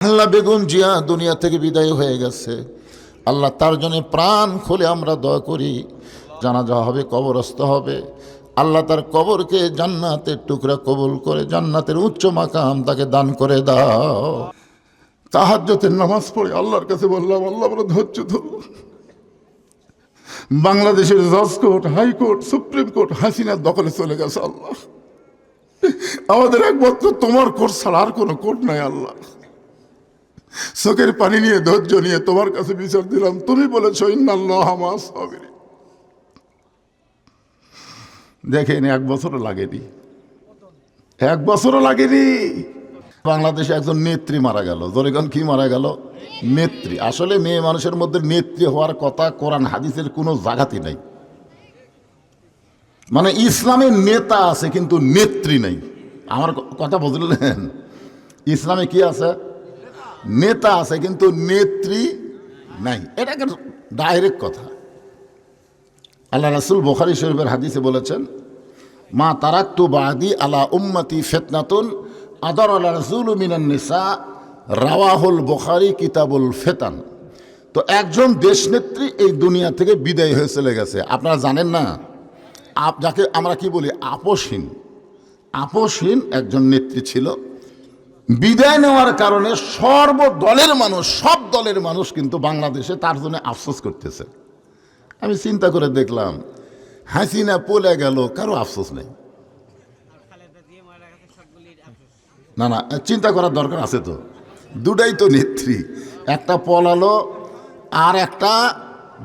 আল্লাহ বেগম জিয়া দুনিয়া থেকে বিদায় হয়ে গেছে। আল্লাহ তার জন্য প্রাণ খুলে আমরা দোয়া করি। জানাজা হবে, কবরস্থ হবে। আল্লাহ তার কবরকে জান্নাতের টুকরা কবুল করে জান্নাতের উচ্চ মাকাম তাকে দান করে দাও। তাহাজ্জুদের নামাজ পড়ে আল্লাহর কাছে বললাম, আল্লাহ বড় ধৈর্য ধরো। বাংলাদেশের জজ কোর্ট, হাইকোর্ট, সুপ্রিম কোর্ট হাসিনার দখলে চলে গেছে। আল্লাহ আমাদের একমাত্র তোমার কোর্ট ছাড়া আর কোনো কোর্ট নাই। আল্লাহ চোখের পানি নিয়ে ধৈর্য নিয়ে তোমার কাছে বিচার দিলাম। তুমি বলেছো ইন্নাল্লাহা মা'আস সাবিরিন। দেখেন 1 বছরও লাগেনি, 1 বছরও লাগেনি। বাংলাদেশে একজন নেত্রী মারা গেল। জোরেগণ কি মারা গেল? নেত্রী। আসলে মেয়ে মানুষের মধ্যে নেত্রী হওয়ার কথা কোরআন হাদিসের কোনো জায়গাতেই নাই। মানে ইসলামের নেতা আছে কিন্তু নেত্রী নাই। আমার কথা বুঝলেন? ইসলামে কি আছে? নেতা আছে কিন্তু নেত্রী নাই। এটা ডাইরেক্ট কথা। আল্লাহ রাসূল বুখারী শরীফের হাদিসে বলেছেন, মা তারাকতু বাদি আলা উম্মতি ফিতনাতুন আদার আলা রাসূলু মিনান নিসা, রাওয়াহুল বুখারী কিতাবুল ফিতান। তো একজন দেশনেত্রী এই দুনিয়া থেকে বিদায় হয়ে চলে গেছে। আপনারা জানেন না, যাকে আমরা কি বলি আপোষহীন। আপোষহীন একজন নেত্রী ছিল। বিদায় নেওয়ার কারণে সর্বদলের মানুষ, সব দলের মানুষ কিন্তু বাংলাদেশে তার জন্য আফসোস করতেছে। আমি চিন্তা করে দেখলাম, হাসিনা পলে গেল, কারো আফসোস নেই। না না, চিন্তা করার দরকার আছে তো। দুটাই তো নেত্রী, একটা পলালো আর একটা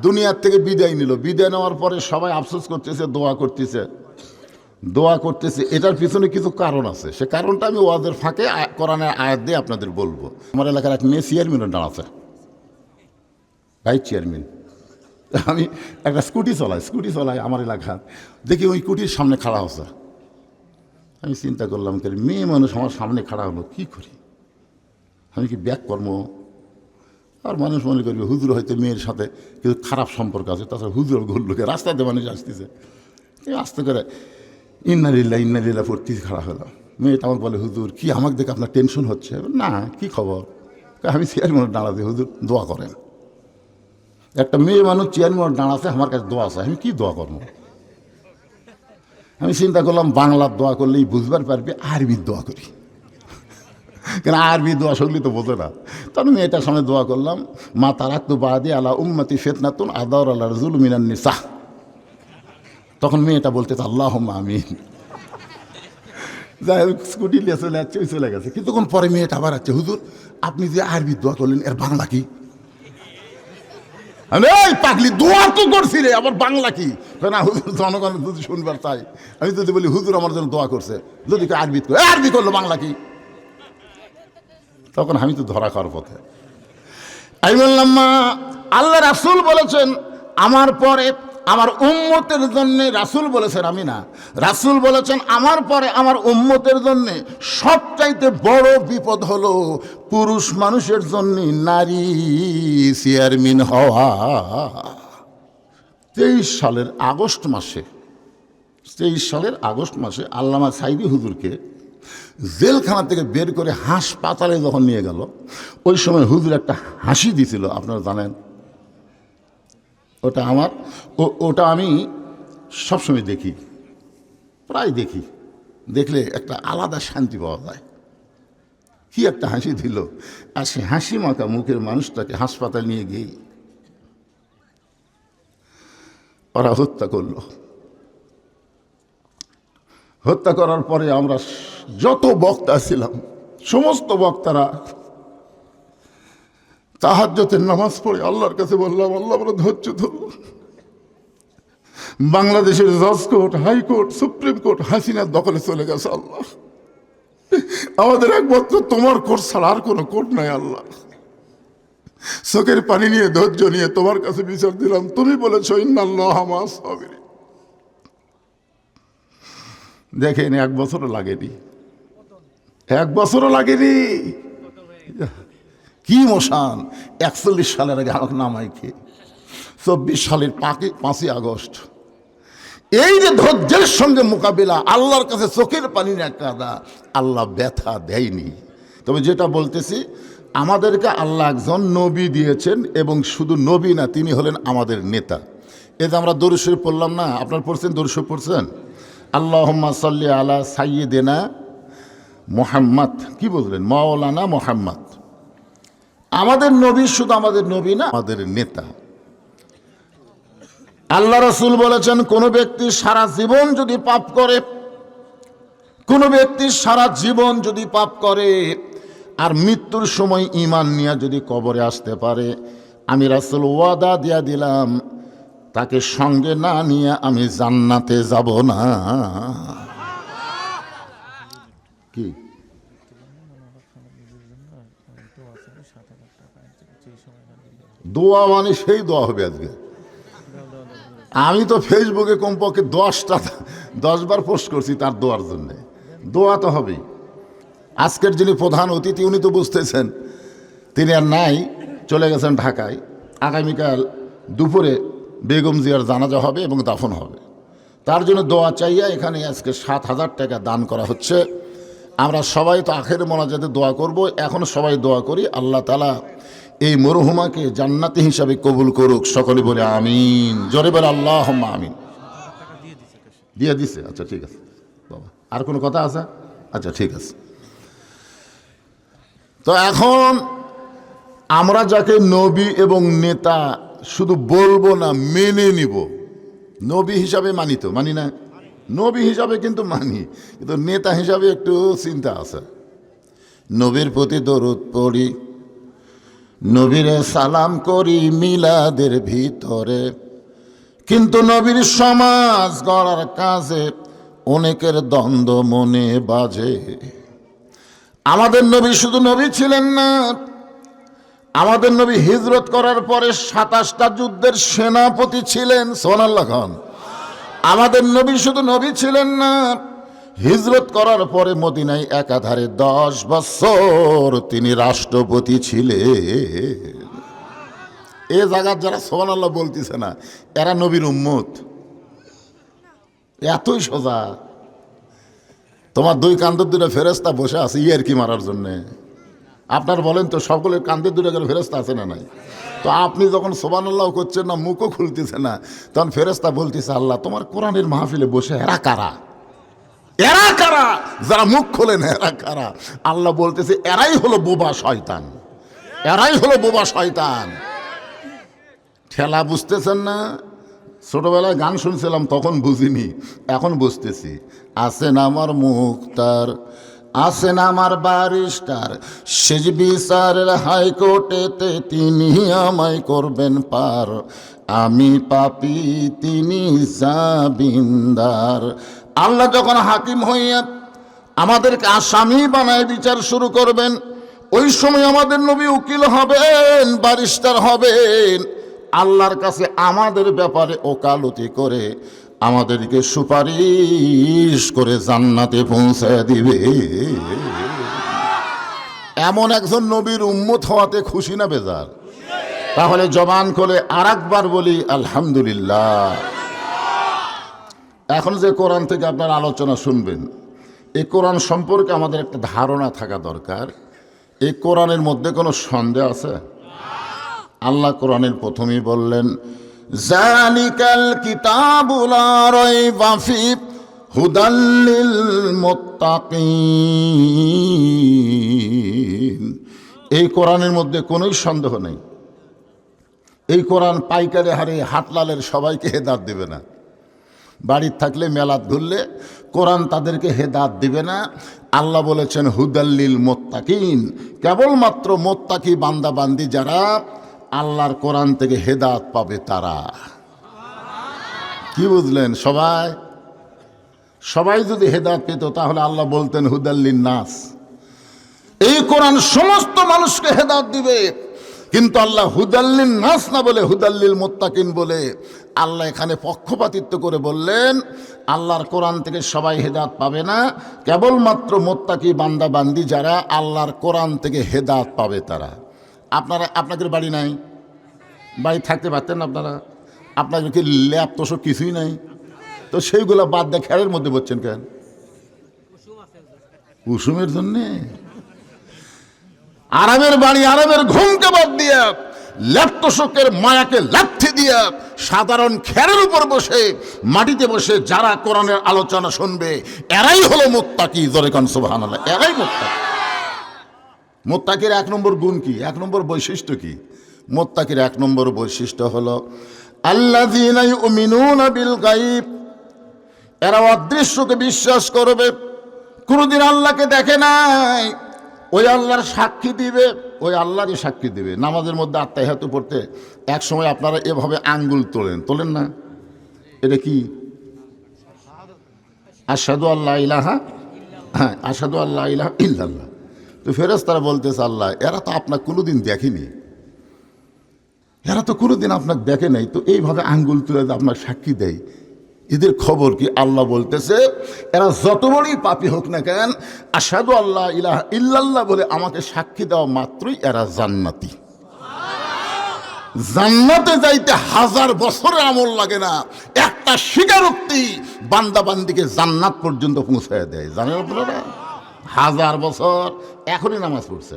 দুনিয়ার থেকে বিদায় নিল। বিদায় নেওয়ার পরে সবাই আফসোস করতেছে, দোয়া করতেছে। এটার পিছনে কিছু কারণ আছে। সে কারণটা আমি ওয়াজের ফাঁকে কোরআনের আয়াত দিয়ে আপনাদের বলবো। আমার এলাকার এক মেয়ে চেয়ারম্যানের দাঁড়াচ্ছে, ভাইস চেয়ারম্যান। আমি একটা স্কুটি চলাই আমার এলাকার, দেখি ওই স্কুটির সামনে খাড়া হচ্ছে। আমি চিন্তা করলাম, মেয়ে মানুষ আমার সামনে খাড়া হলো, কি করি? আমি কি ব্যাক কর্ম? আর মানুষ মনে করবে হুজুর হয়তো মেয়ের সাথে কিছু খারাপ সম্পর্ক আছে। তাছাড়া হুজুর ঘুরলোকে রাস্তাতে মানুষ আসতেছে, আস্তে করে ইন্নালিল্লাহ পড়তে খাড়া হলাম। মেয়েটা আমাকে বলে, হুজুর কি আমাকে দেখে আপনার টেনশন হচ্ছে? না, কি খবর? আমি চেয়ারম্যান দাঁড়াতে, হুজুর দোয়া করেন। একটা মেয়ে মানুষ চেয়ারম্যান দাঁড়াচ্ছে, আমার কাছে দোয়া আছে, আমি কি দোয়া করবো? আমি চিন্তা করলাম, বাংলার দোয়া করলেই বুঝবার পারবে, আরবির দোয়া করি। কেন আরবি দোয়া শুনলে তো বোঝে না। তখন মেয়েটার সামনে দোয়া করলাম, মা তারাকতু বাদি আলা উম্মতি ফিতনাতুন আদার আলা রাজুল মিনান নিসা। তখন মেয়েটা বলতেছে আল্লাহুম্মা আমিন। যাই হোক, স্কুটি নিয়ে চলে যাচ্ছে, ওই চলে গেছে। কিছুক্ষণ পরে মেয়েটা আবার আছে, হুজুর আপনি যে আরবি দোয়া করলেন এর বাংলা কি? এই পাগলি, দোয়া তো করছি রে, আবার বাংলা কি? না হুজুর, জনগণ যদি শুনবার চাই। আমি যদি বলি হুজুর আমার জন্য দোয়া করছে, যদি আরবি করলো, বাংলা কি? তখন আমি তো ধরা খাওয়ার পথে। আমি বললাম, মা আল্লাহ রাসূল বলেছেন আমার পরে আমার উম্মতের জন্য, রাসূল বলেছেন, আমি না, রাসূল বলেছেন আমার পরে আমার উম্মতের জন্য সবচাইতে বড় বিপদ হলো পুরুষ মানুষের জন্য নারী চেয়ারম্যান হওয়া। 23 সালের আগস্ট মাসে আল্লামা সাইদি হুজুরকে জেলখানা থেকে বের করে হাসপাতালে যখন নিয়ে গেল, ওই সময় হুজুর একটা হাসি দিছিল, আপনারা জানেন। ওটা আমি সবসময় দেখি, প্রায় দেখি। দেখলে একটা আলাদা শান্তি পাওয়া যায়। কি একটা হাসি দিল! আর সে হাসি মাখা মুখের মানুষটাকে হাসপাতালে নিয়ে গিয়ে ওরা হত্যা করলো। হত্যা করার পরে আমরা যত বক্তা ছিলাম, সমস্ত বক্তারা তাহাজ্জুদের নামাজ পড়ে আল্লাহর কাছে বললাম, আল্লাহ বড় ধৈর্য ধরো। বাংলাদেশের জজ কোর্ট, হাইকোর্ট, সুপ্রিম কোর্ট হাসিনার দখলে চলে গেছে। আল্লাহ আমাদের একমাত্র তোমার কোর্ট ছাড়া আর কোনো কোর্ট নাই। আল্লাহ চোখের পানি নিয়ে ধৈর্য নিয়ে তোমার কাছে বিচার দিলাম। তুমি বলেছো ইন্নাল্লাহা মা'আস সাবিরিন। দেখেন 1 বছরও লাগেনি, 1 বছরও লাগেনি। কি মশান! 41 সালের আগে আমাকে নামাই খেয়ে 24 সালের 5ই আগস্ট এই যে ধৈর্যের সঙ্গে মোকাবিলা, আল্লাহর কাছে চোখের পানি না কাঁদা, আল্লাহ ব্যথা দেয়নি। তবে যেটা বলতেছি, আমাদেরকে আল্লাহ একজন নবী দিয়েছেন, এবং শুধু নবী না, তিনি হলেন আমাদের নেতা। এই যে আমরা দরুদ শরীফ পড়লাম না, আপনার পড়ছেন, দরুদ শরীফ পড়ছেন, আল্লাহুম্মা সাল্লি আলা সাইয়্যিদিনা মুহাম্মদ, কি বললেন, মাওলানা মুহাম্মদ। আমাদের নবী শুধু আমাদের নবী না, আমাদের নেতা। আল্লাহ রাসূল বলেছেন, কোনো ব্যক্তি সারা জীবন যদি পাপ করে, কোনো ব্যক্তি সারা জীবন যদি পাপ করে আর মৃত্যুর সময় ঈমান নিয়ে যদি কবরে আসতে পারে, আমি রাসূল ওয়াদা দিয়া দিলাম, তাকে সঙ্গে না নিয়ে আমি জান্নাতে যাব না। কি দোয়া মানে সেই দোয়া হবে আজকে। আমি তো ফেসবুকে কমপক্ষে 10বার পোস্ট করছি তার দোয়ার জন্য। দোয়া তো হবেই। আজকের যিনি প্রধান অতিথি উনি তো বুঝতেছেন তিনি আর নাই, চলে গেছেন ঢাকায়। আগামীকাল দুপুরে বেগম জিয়ার জানাজা হবে এবং দাফন হবে। তার জন্য দোয়া চাইয়া এখানে আজকে 7,000 টাকা দান করা হচ্ছে। আমরা সবাই তো আখের মোনাজাতে দোয়া করব। এখন সবাই দোয়া করি, আল্লাহ তাআলা এই মরহুমাকে জান্নাতি হিসাবে কবুল করুক। সকলে বলে আমিন, জোরে বলে আল্লাহুম্মা আমিন। দিয়ে দিছে, আচ্ছা ঠিক আছে বাবা। আর কোনো কথা আছে? আচ্ছা ঠিক আছে। তো এখন আমরা যাকে নবী এবং নেতা শুধু বলবো না, মেনে নিব। নবী হিসাবে মানি তো, মানি না? নবী হিসাবে কিন্তু মানি, কিন্তু নেতা হিসাবে একটু চিন্তা আছে। নবীর প্রতি দরুদ পড়ি, নবীরে সালাম করি মিলাদের ভিতরে, কিন্তু নবীর সমাজ গড়ার কাজে অনেকের দ্বন্দ্ব মনে বাজে। আমাদের নবী শুধু নবী ছিলেন না, আমাদের নবী হিজরত করার পরে 27টা যুদ্ধের সেনাপতি ছিলেন। সুবহানাল্লাহ খান। আমাদের নবী শুধু নবী ছিলেন না, হিজরত করার পরে মদিনায় একাধারে 10 বছর তিনি রাষ্ট্রপতি ছিলেন। এ জায়গার যারা সুবহানাল্লাহ বলতেছে না, এরা নবীর উম্মত। এতই সোজা। তোমার 2 কাঁধের 2টা ফেরেশতা বসে আছে ইয়ারকি মারার জন্যে। আপনার বলেন তো, সকলের কাঁধের 2টা করে ফেরেশতা আছে না নাই? তো আপনি যখন সুবহানাল্লাহ করছেন না, মুখও খুলতেছে না, তখন ফেরেশতা বলতেছে, আল্লাহ তোমার কোরআনের মাহফিলে বসে এরা কারা? এরা কারা? যারা মুখ খোলে না এরা কারা? আল্লাহ বলতেছে, এরাই হলো বোবা শয়তান, এরাই হলো বোবা শয়তান। ঠেলা বুঝতেছেন না? ছোটবেলায় গান শুনছিলাম, তখন বুঝিনি, এখন বুঝতেছি। আছেন আমার মুখতার, আছেন আমার বারিস্টার, সেজ বিচারের হাইকোর্টেতে তিনি আমায় করবেন পার। আমি পাপী, তিনি জামিনদার। আল্লাহ যখন হাকিম হইয়া আমাদেরকে আসামি বানায় বিচার শুরু করবেন, ওই সময় আমাদের নবী উকিল হবেন, বারিস্টার হবেন। আল্লাহর কাছে আমাদের ব্যাপারে ওকালতি করে আমাদেরকে সুপারিশ করে জান্নাতে পৌঁছায় দিবে। এমন একজন নবীর উম্মত হওয়াতে খুশি না বেজার? তাহলে জবান খুলে আরেকবার বলি আলহামদুলিল্লাহ। এখন যে কোরআন থেকে আপনার আলোচনা শুনবেন, এই কোরআন সম্পর্কে আমাদের একটা ধারণা থাকা দরকার। এই কোরআনের মধ্যে কোনো সন্দেহ আছে? আল্লাহ কোরআনের প্রথমেই বললেন, জালিকাল কিতাবু লা রাইবা ফিহি হুদাল লিল মুত্তাকিন। এই কোরআনের মধ্যে কোনোই সন্দেহ নেই। এই কোরআন পাইকারি হারে হাটলালের সবাইকে হেদায়েত দেবে না। বাড়ির থাকলে মেলাত ঘুরলে কোরআন তাদেরকে হেদায়েত দিবে না। আল্লাহ বলেছেন হুদাল্লিল মুত্তাকিন, কেবলমাত্র মুত্তাকি বান্দা বান্দি যারা আল্লাহর কোরআন থেকে হেদায়েত পাবে তারা। কি বুঝলেন? সবাই যদি হেদায়েত পেত তাহলে আল্লাহ বলতেন হুদাল্লিন নাস। এই কোরআন সমস্ত মানুষকে হেদায়েত দিবে, কিন্তু আল্লাহ হুদাল্লিন নাস না বলে হুদাল্লিল মুত্তাকিন বলে আল্লাহ এখানে পক্ষপাতিত্ব করে বললেন, আল্লাহর কোরআন থেকে সবাই হেদায়েত পাবে না, কেবলমাত্র মুত্তাকি বান্দা বান্দি যারা আল্লাহর কোরআন থেকে হেদায়েত পাবে তারা। আপনাদের বাড়ি নাই? বাড়ি থাকতে পারতেন আপনারা? আপনাদের কি ল্যাব তোষক কিছুই নাই? তো সেইগুলো বাদ দিয়ে খেয়ালের মধ্যে বলছেন কেন? কুসুমের জন্যে? আরামের বাড়ি, আরামের ঘুমকে বাদ দিয়ে, ল্যাপটসকের মায়াকে লাথি দিয়ে, সাধারণ খেরের উপর বসে, মাটিতে বসে যারা কোরআনের আলোচনা শুনবে, এরাই হলো মুত্তাকি। জোরে কান সুবহানাল্লাহ, এরাই মুত্তাকি। মুত্তাকির এক নম্বর গুণ কি, এক নম্বর বৈশিষ্ট্য কি? মুত্তাকির এক নম্বর বৈশিষ্ট্য হলো আল্লাযীনা ইউমিনুনা বিল গায়ব, এরা অদৃশ্যকে বিশ্বাস করবে। কোনদিন আল্লাহকে দেখে নাই, ওই আল্লাহর সাক্ষী দিবে, ওই আল্লাহরই সাক্ষী দিবে। নামাজের মধ্যে আত্তাহিয়াতু পড়তে এক সময় আপনারা এভাবে আঙ্গুল তোলেন না? এটা কি? আশহাদু আল্লা ইলাহা, হ্যাঁ, আশহাদু আল্লা ইলাহা ইল্লাল্লাহ। তো ফেরেশতারা বলতেছে, আল্লাহ এরা তো আপনাকে কোনোদিন দেখেনি, এরা তো কোনোদিন আপনাকে দেখে নাই, তো এইভাবে আঙ্গুল তুলে আপনার সাক্ষী দেয়, এদের খবর কি? আল্লাহ বলতেছে, এরা যত বড়ই পাপী হোক না কেন, আশহাদু আল্লাহ ইলাহা ইল্লাল্লাহ বলে আমাকে সাক্ষী দেওয়া মাত্রই এরা জান্নাতি। জান্নাতে যাইতে 1000 বছরের আমল লাগে না, একটা স্বীকারোক্তি বান্দা বান্দিকে জান্নাত পর্যন্ত পৌঁছায় দেয়। জানেন আপনারা? 1000 বছর। এখনই নামাজ পড়ছে,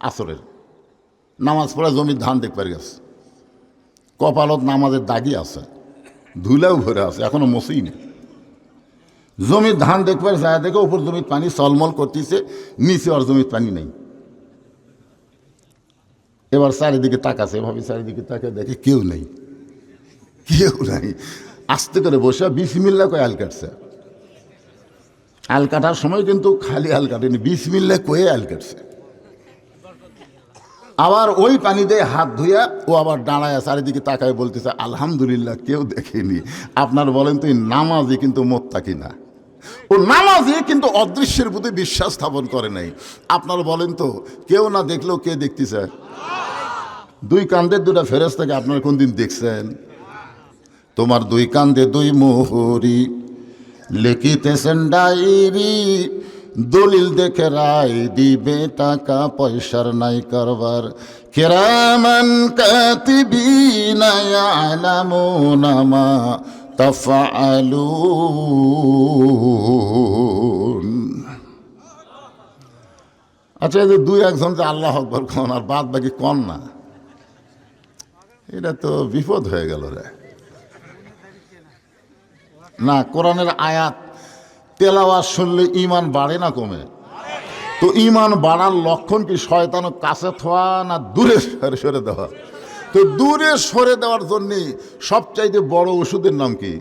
আসরের নামাজ পড়ে জমির ধান দেখবার গেছে, কপালত নামাজের দাগি আছে, ধুলাও ভরে আছে, এখনো মসেই নেই। জমির ধান দেখবার যায়, দেখে উপর জমির পানি চলমল করতেছে, নিচে আর জমির পানি নেই। এবার চারিদিকে তাকাছে, এভাবে চারিদিকে তাকে দেখে কেউ নেই, কেউ নাই। আস্তে করে বসে বিসমিল্লাহ কয়ে আল কাটছে। আল কাটার সময় কিন্তু খালি আল কাটেনি, বিসমিল্লাহ কয়ে আল কাটছে। আবার ওই পানি দিয়ে হাত ধুইয়া ও আবার দাঁড়ায় চারিদিকে তাকায় বলতেছে, আলহামদুলিল্লাহ কেউ দেখেনি। আপনার বলেন তো, এই নামাজি কিন্তু মুত্তাকি না, ও নামাজি কিন্তু অদৃশ্যের প্রতি বিশ্বাস স্থাপন করে নাই। আপনার বলেন তো, কেউ না দেখলেও কে দেখতেছে? দুই কান্দের দুটা ফেরেশতাকে আপনারা কোনদিন দেখছেন? তোমার দুই কান্দে দুই মোহরি, লিখিতেছেন ডায়েরি, দলিল দেখে রায় দিবে, টাকা পয়সার নাই কারবার। কিরামান কাতিবিনা ইয়ালামুনা মা তাফআলুন। আচ্ছা, এই যে দুই একজন যে আল্লাহু আকবার কোন আর বাদ বাকি কোন না, এটা তো বিপদ হয়ে গেল রে। না, কোরআনের আয়াত তেলাওয়াত শুনলে ঈমান বাড়ে না কমে? তো ঈমান বাড়ার লক্ষণ কি শয়তানের কাছে থোয়া না দূরে সরে দেওয়া? তো দূরে সরে দেওয়ার জন্য সবচাইতে বড় ওষুধের নাম কি?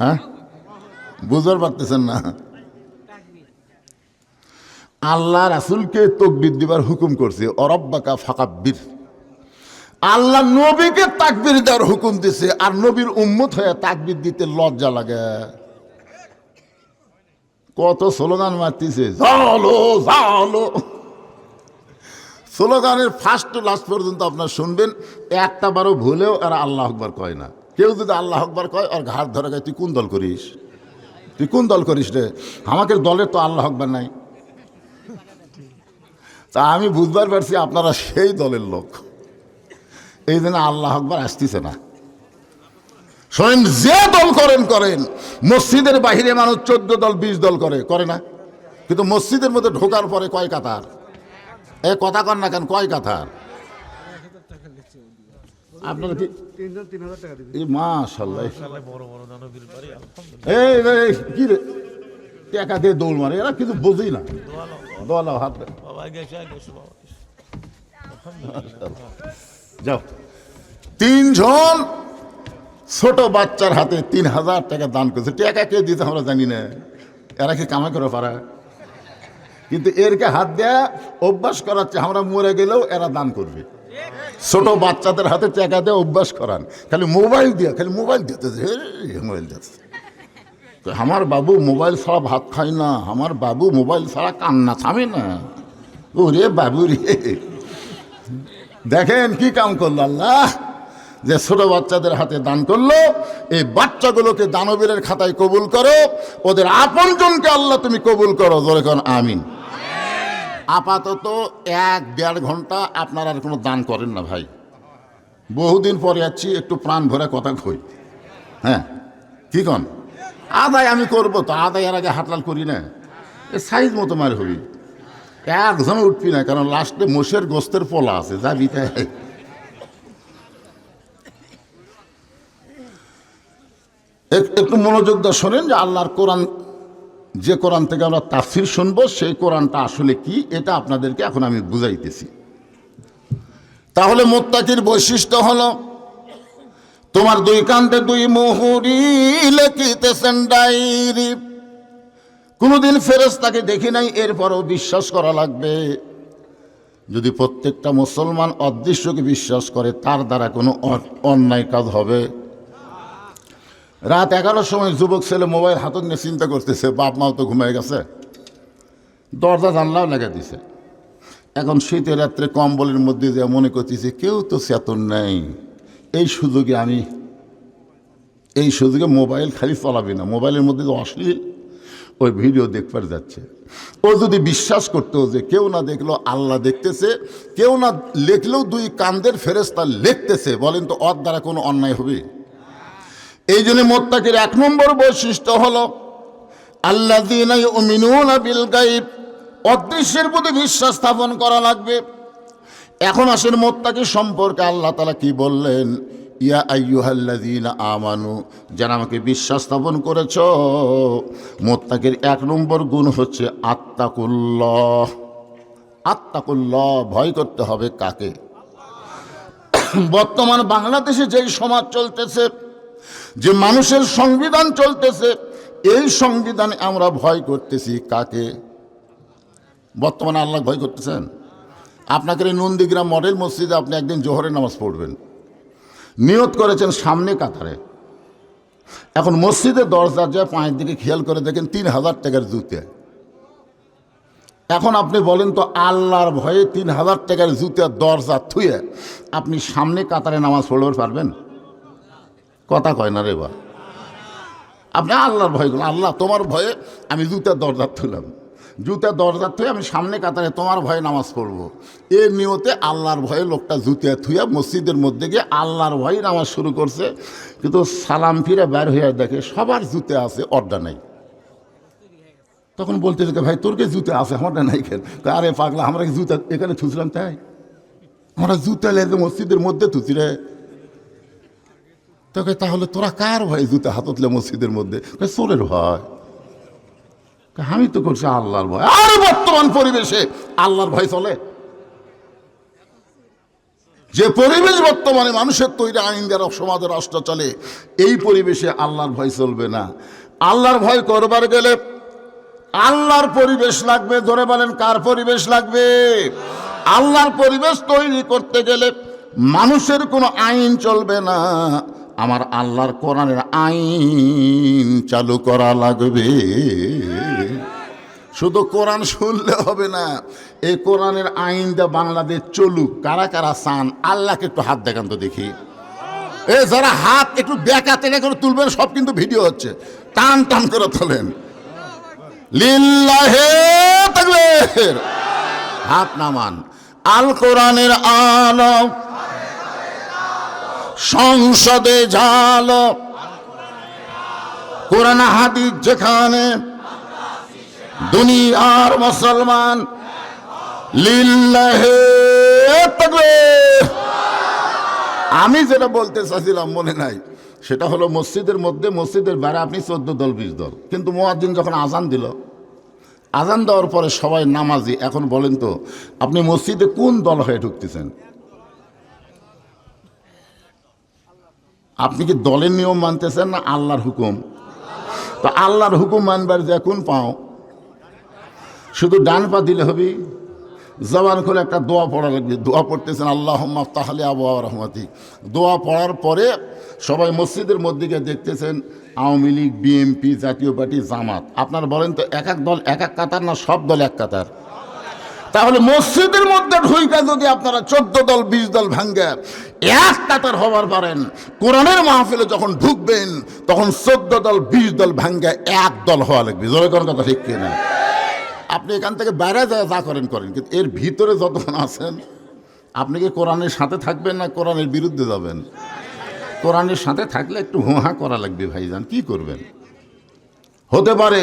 হ্যাঁ, বুঝতে পারতেছেন না? আল্লাহ রাসূলকে তাকবীর দিবার হুকুম করছে, অরব্বাকা ফাকাব্বির। আল্লাহ নবীকে তাকবীর দেওয়ার হুকুম দিছে, আর নবীর উম্মত হয়ে তাকবীর দিতে লজ্জা লাগে। কত স্লোগান মারতেছে, জালো জালো। স্লোগানের ফার্স্ট টু লাস্ট পর্যন্ত আপনার শুনবেন, একটা বারও ভুলেও এরা আল্লাহ আকবার কয় না। কেউ যদি আল্লাহ আকবার কয়, আর ঘাট ধরে গায়, তুই কোন দল করিস, তুই কোন দল করিস রে? আমাকে দলের তো আল্লাহ আকবার নাই। তা আমি বুঝবার পারছি আপনারা সেই দলের লোক, এই জন্য আল্লাহ আকবার আসতেছে না। শোনেন, যে দল করেন, মসজিদের বাহিরে মানুষ 14 দল 20 দল করে না, কিন্তু মসজিদের মধ্যে ঢোকার পরে কয় কাতার? এ কথা কন না কেন, কয় কাতার? আপনারা কি মাশাআল্লাহ, এই কি রে টাকা দিয়ে দৌড় মারে, এরা কিছু বোঝেই না। দোয়ালাও হাত যাও। 3 জন ছোট বাচ্চার হাতে 3000 টাকা দান করেছে। টাকা কে দিতে আমরা জানি না, এরা কি কামাই করে পারা? কিন্তু এরকে হাত দেয়া অভ্যাস করাচ্ছে, আমরা মরে গেলেও এরা দান করবে। ছোট বাচ্চাদের হাতে টাকা দেওয়া অভ্যাস করান, খালি মোবাইল দিয়ে, খালি মোবাইল দিতে, মোবাইল দিচ্ছে। আমার বাবু মোবাইল ছাড়া ভাত খায় না, আমার বাবু মোবাইল ছাড়া কান্না থামে না। ওরে বাবু রে, দেখেন কি কাম করলো আল্লাহ, যে ছোট বাচ্চাদের হাতে দান করলো। এই বাচ্চাগুলোকে দানবীরের খাতায় কবুল করো, ওদের আপনজনকে আল্লাহ তুমি কবুল করো। জোরে কোন আমিন। আপাতত 1-1.5 ঘন্টা আপনারা আর কোনো দান করেন না ভাই। বহুদিন পরে যাচ্ছি, একটু প্রাণ ভরে কথা কই। হ্যাঁ, কি কন? আদায় আমি করবো তো, আদায় এর আগে হাতলাল করি না, এ সাইজ মতো মার হবি। একজন উঠবি না, কারণ লাস্টে মোষের গোস্তের পোলা আছে, যাবি তাই। একটু মনোযোগ দিয়ে শোনেন যে আল্লাহর কোরআন, যে কোরআন থেকে আমরা তাফসীর শুনবো সেই কোরআনটা আসলে কি, এটা আপনাদেরকে এখন আমি বুঝাইতেছি। তাহলে মুত্তাকির বৈশিষ্ট্য হলো, তোমার দুই কান্দে দুই মুহুরি লেখিতেছেন ডায়েরি। কোনোদিন ফেরেশতাকে দেখি নাই, এরপরও বিশ্বাস করা লাগবে। যদি প্রত্যেকটা মুসলমান অদৃশ্যকে বিশ্বাস করে, তার দ্বারা কোনো অন্যায় কাজ হবে। রাত 11টার সময় যুবক ছেলে মোবাইল হাতে নিয়ে চিন্তা করতেছে, বাপ মাও তো ঘুমিয়ে গেছে, দরজা জানলাও লেগে দিছে। এখন শীতের রাত্রে কম্বলের মধ্যে যে মনে করতেছে কেউ তো চেতন নেই, এই সুযোগে মোবাইল খালি চালাবি না, মোবাইলের মধ্যে যে অশ্লীল ওই ভিডিও দেখবার যাচ্ছে। ও যদি বিশ্বাস করতো যে কেউ না দেখলেও আল্লাহ দেখতেছে, কেউ না লেখলেও দুই কান্দের ফেরেশতা লিখতেছে, বলেন তো ওর দ্বারা কোনো অন্যায় হবে? এই জন্য মুত্তাকির 1 নম্বর বৈশিষ্ট্য হলো আল্লাযীনা ইউমিনুনা বিল গায়ব, অদৃশ্যের প্রতি বিশ্বাস স্থাপন করা লাগবে। এখন আসেন মুত্তাকি সম্পর্কে আল্লাহ তাআলা কি বললেন, ইয়া আইয়ুহাল্লাযীনা আমানু, যারা আমাকে বিশ্বাস স্থাপন করেছ। মুত্তাকির 1 নম্বর গুণ হচ্ছে আত্তাকুল্লাহ। আত্তাকুল্লাহ, ভয় করতে হবে কাকে? বর্তমান বাংলাদেশে যেই সমাজ চলতেছে, যে মানুষের সংবিধান চলতেছে, এই সংবিধানে আমরা ভয় করতেছি কাকে? বর্তমানে আল্লাহ ভয় করতেছেন। আপনাকে এই নন্দীগ্রাম মডেল মসজিদে আপনি একদিন জোহরের নামাজ পড়বেন, নিয়ত করেছেন সামনে কাতারে। এখন মসজিদের দরজা যে পায়ের দিকে খেয়াল করে দেখেন 3000 টাকার জুতে। এখন আপনি বলেন তো, আল্লাহর ভয়ে 3000 টাকার জুতের দরজা থুয়ে আপনি সামনে কাতারে নামাজ পড়তে পারবেন? কথা কয় না রে বা। আপনি আল্লাহর ভয় করুন, আল্লাহ তোমার ভয়ে আমি জুতার দরজা থুলাম, জুতার দরজা থুয়ে আমি সামনে কাতারে তোমার ভয়ে নামাজ পড়বো। এর নিয়তে আল্লাহর ভয়ে লোকটা জুতা থুয়া মসজিদের মধ্যে গিয়ে আল্লাহর ভয়ে নামাজ শুরু করছে, কিন্তু সালাম ফিরে বের হয়ে দেখে সবার জুতে আছে, অর্ডা নাই। তখন বলতে যেতে, ভাই তোর কে জুতে আছে, আমারটা নাই কেন? আরে পাগলা, আমরা কি জুতা এখানে থুছিলাম তাই? আমরা জুতা লেগে মসজিদের মধ্যে থুছি রে। তোকে তাহলে তোরা কার ভয় জুতা হাততলে মসজিদের মধ্যে? চোরের ভয়। আমি তো করছি আল্লাহর ভয়। আর বর্তমান পরিবেশে আল্লাহর ভয় চলে? যে পরিবেশ বর্তমানে মানুষের তৈরি আইন দ্বারা সমাজের রাষ্ট্র চলে, এই পরিবেশে আল্লাহর ভয় চলবে না। আল্লাহর ভয় করবার গেলে আল্লাহর পরিবেশ লাগবে। ধরে বলেন, কার পরিবেশ লাগবে? আল্লাহর পরিবেশ তৈরি করতে গেলে মানুষের কোনো আইন চলবে না, আমার আল্লাহর কোরআনের আইন চালু করা লাগবে। শুধু কোরআন শুনলে হবে না, এই কোরআনের আইন দিয়ে বাংলাদেশ চলুক। কারা কারা চান? আল্লাহকে একটু হাত দেখান তো দেখি। যারা হাত একটু বেঁকা তেড়ে করে তুলবেন, সব কিন্তু ভিডিও হচ্ছে, টান টান করে তোলেন। লিল্লাহে তাকবীর, হাত নামান। আল কোরআনের আলো সংসদে ঝালো, কোরআন হাদিস যেখানে, দুনিয়ার মুসলমান লিল্লাহে তাকবীর। আমি যেটা বলতে চাইছিলাম মনে নাই, সেটা হলো মসজিদের মধ্যে, মসজিদের বাইরে আপনি 14 দল 20 দল, কিন্তু মুয়াজ্জিন যখন আজান দিল, আজান দেওয়ার পরে সবাই নামাজি। এখন বলেন তো, আপনি মসজিদে কোন দল হয়ে ঢুকতেছেন? আপনি কি দলের নিয়ম মানতেছেন না আল্লাহর হুকুম? তো আল্লাহর হুকুম মানবার যে কোন পাও? শুধু ডান পা দিলে হবে? জবান খুলে একটা দোয়া পড়া লাগবে। দোয়া পড়তেছেন, আল্লাহুম্মা আফতাহ লি আবওয়াব রাহমাতিক। দোয়া পড়ার পরে সবাই মসজিদের মধ্যে গিয়ে দেখতেছেন আওয়ামী লীগ, বিএনপি, জাতীয় পার্টি, জামাত। আপনারা বলেন তো, এক এক দল এক এক কাতার না সব দল এক কাতার? তাহলে মসজিদের মধ্যে ঢুইকা যদি আপনারা 14 দল 20 দল ভাঙ্গে এক কাতার হবার পারেন, কোরআনের মাহফিলে যখন ঢুকবেন তখন 14 দল 20 দল ভাঙ্গে এক দল হওয়া লাগবে। জোরে কোন কথা ঠিক কিনা? আপনি এখান থেকে বাইরে যায় যা করেন করেন, কিন্তু এর ভিতরে যতক্ষণ আছেন, আপনি কি কোরআনের সাথে থাকবেন না কোরআনের বিরুদ্ধে যাবেন? কোরআনের সাথে থাকলে একটু হুহা করা লাগবে ভাইজান, কি করবেন? হতে পারে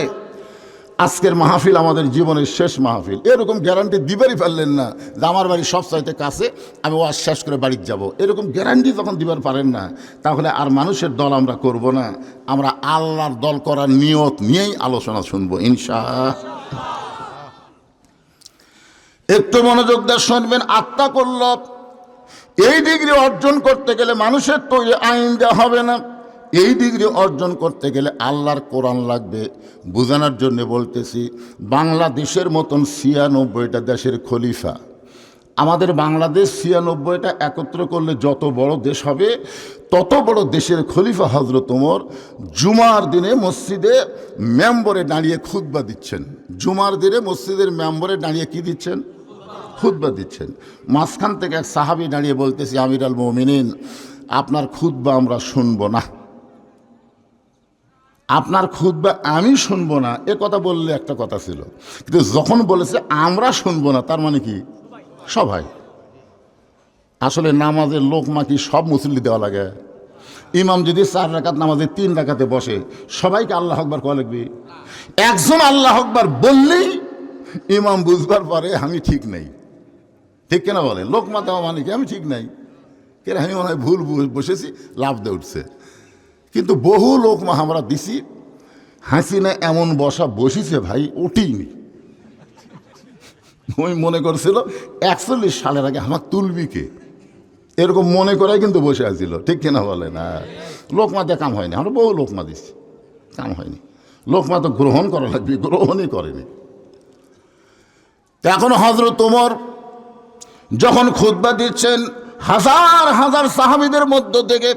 আজকের মাহফিল আমাদের জীবনের শেষ মাহফিল। এরকম গ্যারান্টি দিবারই পারলেন না যে আমার বাড়ি সব চাইতে কাছে, আমি ওয়াজ শেষ করে বাড়িতে যাব। এরকম গ্যারান্টি যখন দিবার পারেন না, তাহলে আর মানুষের দল আমরা করব না, আমরা আল্লাহর দল করার নিয়ত নিয়েই আলোচনা শুনবো ইনশাআল্লাহ। একটু মনোযোগ দিয়ে শুনবেন। আত্মা করল এই ডিগ্রি অর্জন করতে গেলে মানুষের তৈরি আইন দেওয়া হবে না। এই ডিগ্রি অর্জন করতে গেলে আল্লাহর কোরআন লাগবে। বোঝানোর জন্য বলতেছি, বাংলাদেশের মতন ৯৬টা দেশের খলিফা, আমাদের বাংলাদেশ ৯৬টা একত্র করলে যত বড় দেশ হবে, তত বড় দেশের খলিফা হযরত ওমর জুমার দিনে মসজিদে মেম্বরে দাঁড়িয়ে খুতবা দিচ্ছেন। জুমার দিনে মসজিদের মেম্বরে দাঁড়িয়ে কি দিচ্ছেন? খুতবা দিচ্ছেন। মাঝখান থেকে এক সাহাবী দাঁড়িয়ে বলতেছি, আমির আল মুমিনিন, আপনার খুতবা আমরা শুনবো না, আপনার খুতবা আমি শুনবো না। এ কথা বললে একটা কথা ছিল, কিন্তু যখন বলেছে আমরা শুনবো না, তার মানে কি সবাই। আসলে নামাজের লোকমা কি সব মুসল্লি দেওয়া লাগে? ইমাম যদি 4 রাকাত নামাজে 3 রাকাতে বসে, সবাইকে আল্লাহ আকবার কওয়া লাগবে? একজন আল্লাহ আকবার বললেই ইমাম বুঝবার পরে আমি ঠিক নেই, ঠিক কেনা বলে? লোকমা দেওয়া মানে কি আমি ঠিক নাই, কেন আমি মনে হয় ভুল বসেছি, লাভ দিয়ে উঠছে। কিন্তু বহু লোকমা আমরা দিছি, হাসিনা এমন বসা বসিছে ভাই, উঠিনি। ওই মনে করছিল 41 সালের আগে আমার তুলবি কে, এরকম মনে করাই কিন্তু বসে আছিল, ঠিক কিনা বলে? না, লোকমা দিয়ে কাম হয়নি। আমরা বহু লোকমা দিচ্ছি, কাম হয়নি। লোকমা তো গ্রহণ করা লাগবে, গ্রহণই করেনি। এখন হযরত ওমর যখন খুতবা দিচ্ছেন, হাজার হাজার সাহাবীদের মধ্য থেকে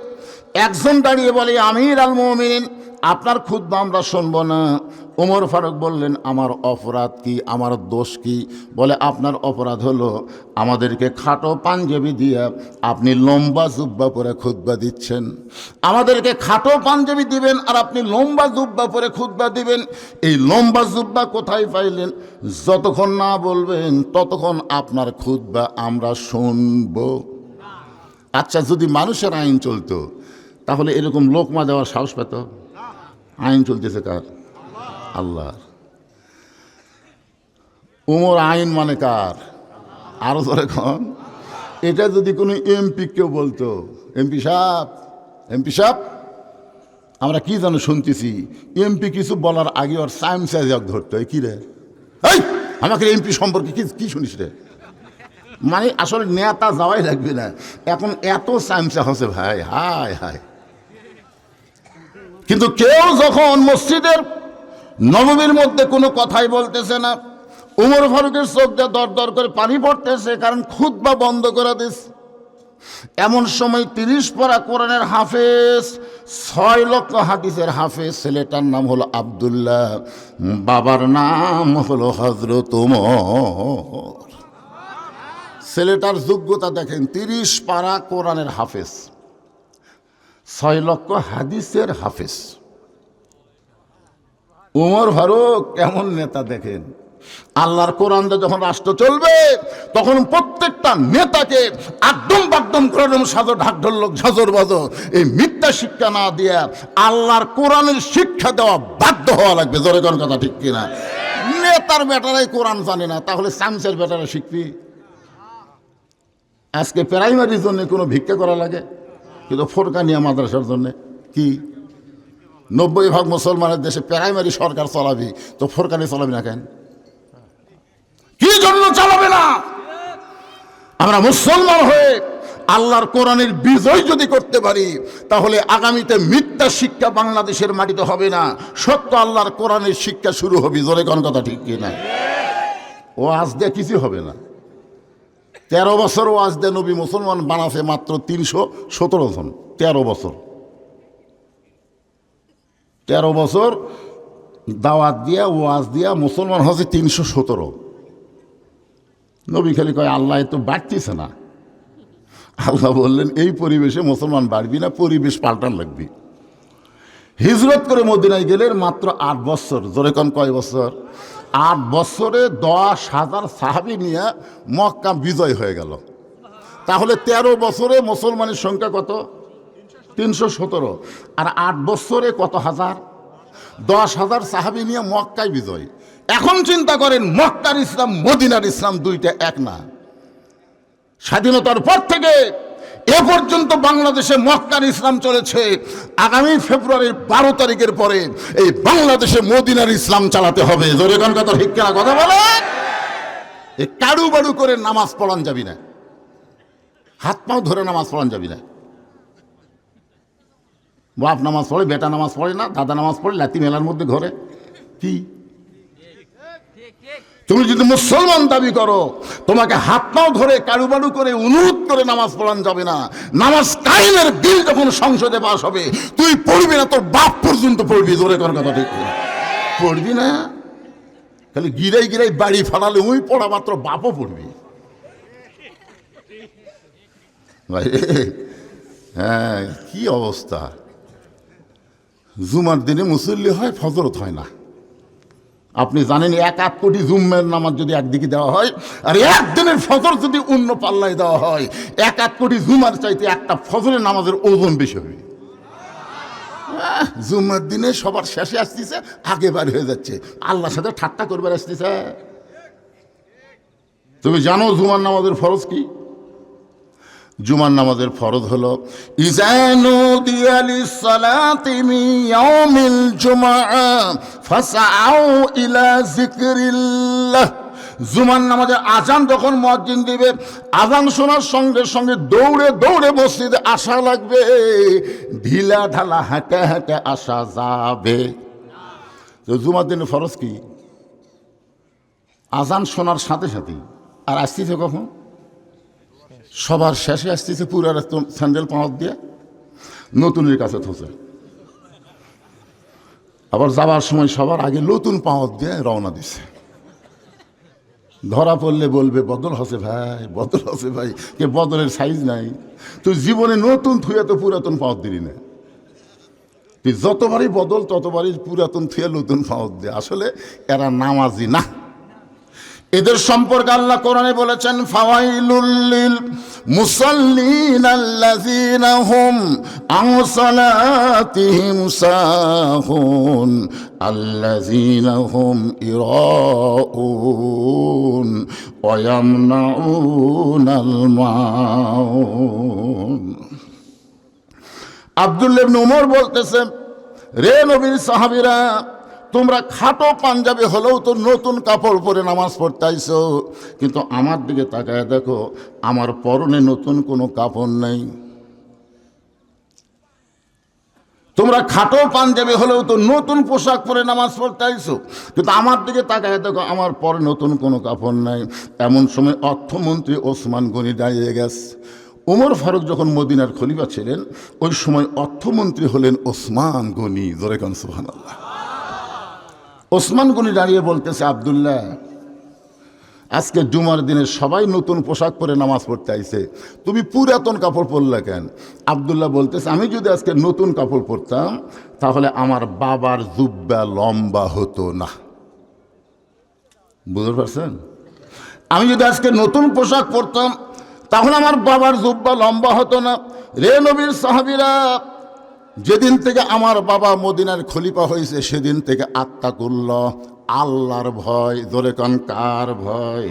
একজন দাঁড়িয়ে বলে, আমির আল মুমিনিন, আপনার খুতবা আমরা শুনবো না। ওমর ফারুক বললেন, আমার অপরাধ কি, আমার দোষ কি? বলে, আপনার অপরাধ হলো আমাদেরকে খাটো পাঞ্জাবি দিয়ে আপনি লম্বা জুব্বা পরে খুতবা দিচ্ছেন। আমাদেরকে খাটো পাঞ্জাবি দিবেন আর আপনি লম্বা জুব্বা পরে খুতবা দিবেন। এই লম্বা জুব্বা কোথায় পাইলেন? যতক্ষণ না বলবেন ততক্ষণ আপনার খুতবা আমরা শুনব। আচ্ছা, যদি মানুষের আইন চলতো তাহলে এরকম লোকমা দেওয়ার সাহস পেত? আইন চলতেছে কার? আল্লাহর। ওমর আইন মানে কার? আরো ধরে কন। এটা যদি কোনো এমপি কেউ বলতো, এমপি সাহেব, আমরা কি জানো শুনতেছি, এমপি কিছু বলার আগে ওর সাইন্স ধরতো, কি রে, এই আমাকে এমপি সম্পর্কে কি শুনিস রে? মানে আসলে নেতা যাওয়াই লাগবে না, এখন এত সাইন্স হচ্ছে ভাই, হায় হায়। কিন্তু কেউ যখন মসজিদের নববীর মধ্যে কোনো কথাই বলতেছে না, ওমর ফারুকের চোখ দিয়ে দর দর করে পানি পড়তেছে, কারণ খুতবা বন্ধ করে দিস। এমন সময় 30 পারা কোরআনের হাফেজ, 6 লক্ষ হাদিসের হাফেজ, ছেলেটার নাম হলো আব্দুল্লাহ, বাবার নাম হলো হযরত ওমর। ছেলেটার যোগ্যতা দেখেন, 30 পারা কোরআনের হাফেজ, 6 লক্ষ হাদিসের হাফেজ। ওমর ফারুক কেমন নেতা দেখেন। আল্লাহর কোরআন দিয়ে যখন রাষ্ট্র চলবে, তখন প্রত্যেকটা নেতাকে একদম বাকদম করম সাজো ঢাক ঢোলক ঝাঁঝর বাজো, এই মিথ্যা শিক্ষা না দিয়ে আল্লাহর কোরআনের শিক্ষা দেওয়া বাধ্য হওয়া লাগবে। জোরে কোন কথা ঠিক কিনা? নেতার বেটারাই কোরআন জানে না, তাহলে সায়েন্সের বেটারা শিখবি? আজকে প্রাইমারির জন্য কোনো ভিক্ষা করা লাগে, কিন্তু ফোরকানিয়া মাদ্রাসার জন্য কি 90% মুসলমানের দেশে প্রাইমারি সরকার চালাবি, তো ফোরকানি চালাবি না কেন? কি জন্য চালাবে না? আমরা মুসলমান হয়ে আল্লাহর কোরআনের বিজয় যদি করতে পারি, তাহলে আগামীতে মিথ্যা শিক্ষা বাংলাদেশের মাটিতে হবে না, সত্য আল্লাহর কোরআনের শিক্ষা শুরু হবে। জোরে কোন কথা ঠিক কিনা? ওয়াজ দিয়ে কিছু হবে না। 13 বছর ওয়াজ দিয়ে নবী মুসলমান বানাছে মাত্র 317 জন। 13 বছর দাওয়াত দিয়া ওয়াজ দিয়া মুসলমান হচ্ছে 317। নবী খালি কয় আল্লাহ তো বাড়তিছে না। আল্লাহ বললেন, এই পরিবেশে মুসলমান বাড়বি না, পরিবেশ পাল্টান লাগবি। হিজরত করে মদিনায় গেলেন মাত্র 8 বছর। জোরে কন কয় বছর? 8 বছরে 10,000 সাহাবী নিয়ে মক্কা বিজয় হয়ে গেল। তাহলে 13 বছরে মুসলমানের সংখ্যা কত? 317। আর 8 বছরে কত হাজার? 10,000 সাহাবী নিয়ে মক্কায় বিজয়। এখন চিন্তা করেন, মক্কার ইসলাম মদিনার ইসলাম দুইটা এক না। স্বাধীনতার পর থেকে এ পর্যন্ত বাংলাদেশে মক্কার ইসলাম চলেছে। আগামী ফেব্রুয়ারির 12 তারিখের পরে এই বাংলাদেশে মদিনার ইসলাম চালাতে হবে। জোরে কোন কথা, ঠিক কিনা কথা বলে? এই কাড়ু বাড়ু করে নামাজ পড়ান যাবি না, হাত পাও ধরে নামাজ পড়ান যাবি না। বাপ নামাজ পড়ে, বেটা নামাজ পড়ে না, দাদা নামাজ পড়ে, লাতি মেলার মধ্যে ঘরে কি? তুমি যদি মুসলমান দাবি করো, তোমাকে হাত পাও ধরে কারুবাড়ু করে অনুরোধ করে নামাজ পড়ান যাবে না। নামাজ কায়েমের বিল যখন সংসদে পাস হবে, তুই পড়বি না, তোর বাপ পর্যন্ত পড়বি। জোরে কোন কথা, ঠিক পড়বি না? খালি গিরাই গিরাই বাড়ি ফাড়ালে ওই পড়া মাত্র বাপও পড়বি। ভাই হ্যাঁ, কি অবস্থা! জুমার দিনে মুসল্লি হয়, ফজরত হয় না। আপনি জানেন 1 কোটি জুম্মের নামাজ যদি একদিকে দেওয়া হয়, আর একদিনের ফজর যদি অন্য পাল্লায় দেওয়া হয়, 1 কোটি জুমার চাইতে একটা ফজরের নামাজের ওজন বেশি হবে। জুম্মার দিনে সবার শেষে আসতেছে, আগে বার হয়ে যাচ্ছে, আল্লাহর সাথে ঠাট্টা করবার আসতেছে। তুমি জানো জুমার নামাজের ফরজ কি? জুমার নামাজের ফরজ হলো ইজানু দিয়ালিস সালাতি মিন ইয়াউমিল জুমআ ফাসআউ ইলা যিকরিল্লাহ। জুমার নামাজের আজান যখন মুয়াজ্জিন দিবে, আজান শোনার সঙ্গে সঙ্গে দৌড়ে দৌড়ে মসজিদে আসা লাগবে, ঢিলা ঢালা হাঁটে হাঁটে আসা যাবে। তো জুমার দিনের ফরজ কি? আজান শোনার সাথে সাথেই। আর আসতেছে কখন? সবার শেষে আসতেছে, পুরা স্যান্ডেল পাঁচ দিয়ে নতুনের কাছে থসে। আবার যাবার সময় সবার আগে নতুন পাঁচ দিয়ে রওনা দিছে। ধরা পড়লে বলবে বদল হসে ভাই, বদল হসে ভাই। কে বদলের সাইজ নাই? তুই জীবনে নতুন থুয়ে তো পুরাতন পাঁচ দিলি না। তুই যতবারই বদল ততবারই পুরাতন থুয়ে নতুন পাঁচ দিয়ে। আসলে এরা নামাজি না। এদের সম্পর্কে আল্লাহ কোরআনে বলেছেন, ফাওয়াইলুল লিল মুসাল্লিন আল্লাযীনা হুম আন সালাতিহিম সাহুন আল্লাযীনা হুম ইরাউন ওয়া ইয়ামনাউনাল মাউন। আব্দুল্লাহ ইবনে উমর বলতেছে, রে নবীর সাহাবীরা, তোমরা খাটো পাঞ্জাবি হলেও তো নতুন কাপড় পরে নামাজ পড়তে আইছো, কিন্তু আমার দিকে তাকায় দেখো, আমার পরনে নতুন কোনো কাপড় নেই। তোমরা খাটো পাঞ্জাবি হলেও তো নতুন পোশাক পরে নামাজ পড়তে আইছো, কিন্তু আমার দিকে তাকায় দেখো, আমার পরে নতুন কোনো কাপড় নাই। এমন সময় অর্থমন্ত্রী ওসমান গনি দাঁড়িয়ে গেছে। ওমর ফারুক যখন মদিনার খলিফা ছিলেন, ওই সময় অর্থমন্ত্রী হলেন ওসমান গনি। জোরে কান সুবহানাল্লাহ। ওসমান গনি দাঁড়িয়ে বলতেছে, আব্দুল্লাহ, আজকে জুমার দিনে সবাই নতুন পোশাক পরে নামাজ পড়তে আইছে, তুমি পুরাতন কাপড় পরলে কেন? আব্দুল্লাহ বলতেছে, আমি যদি আজকে নতুন কাপড় পরতাম তাহলে আমার বাবার জুব্বা লম্বা হতো না। বুঝতে পারছেন? আমি যদি আজকে নতুন পোশাক পরতাম তাহলে আমার বাবার জুব্বা লম্বা হতো না। রে নবীর সাহাবীরা, যেদিন থেকে আমার বাবা মদিনার খলিফা হয়েছে সেদিন থেকে আত্তাকুল্লাহ, আল্লাহর ভয়। ধরে কান, কার ভয়?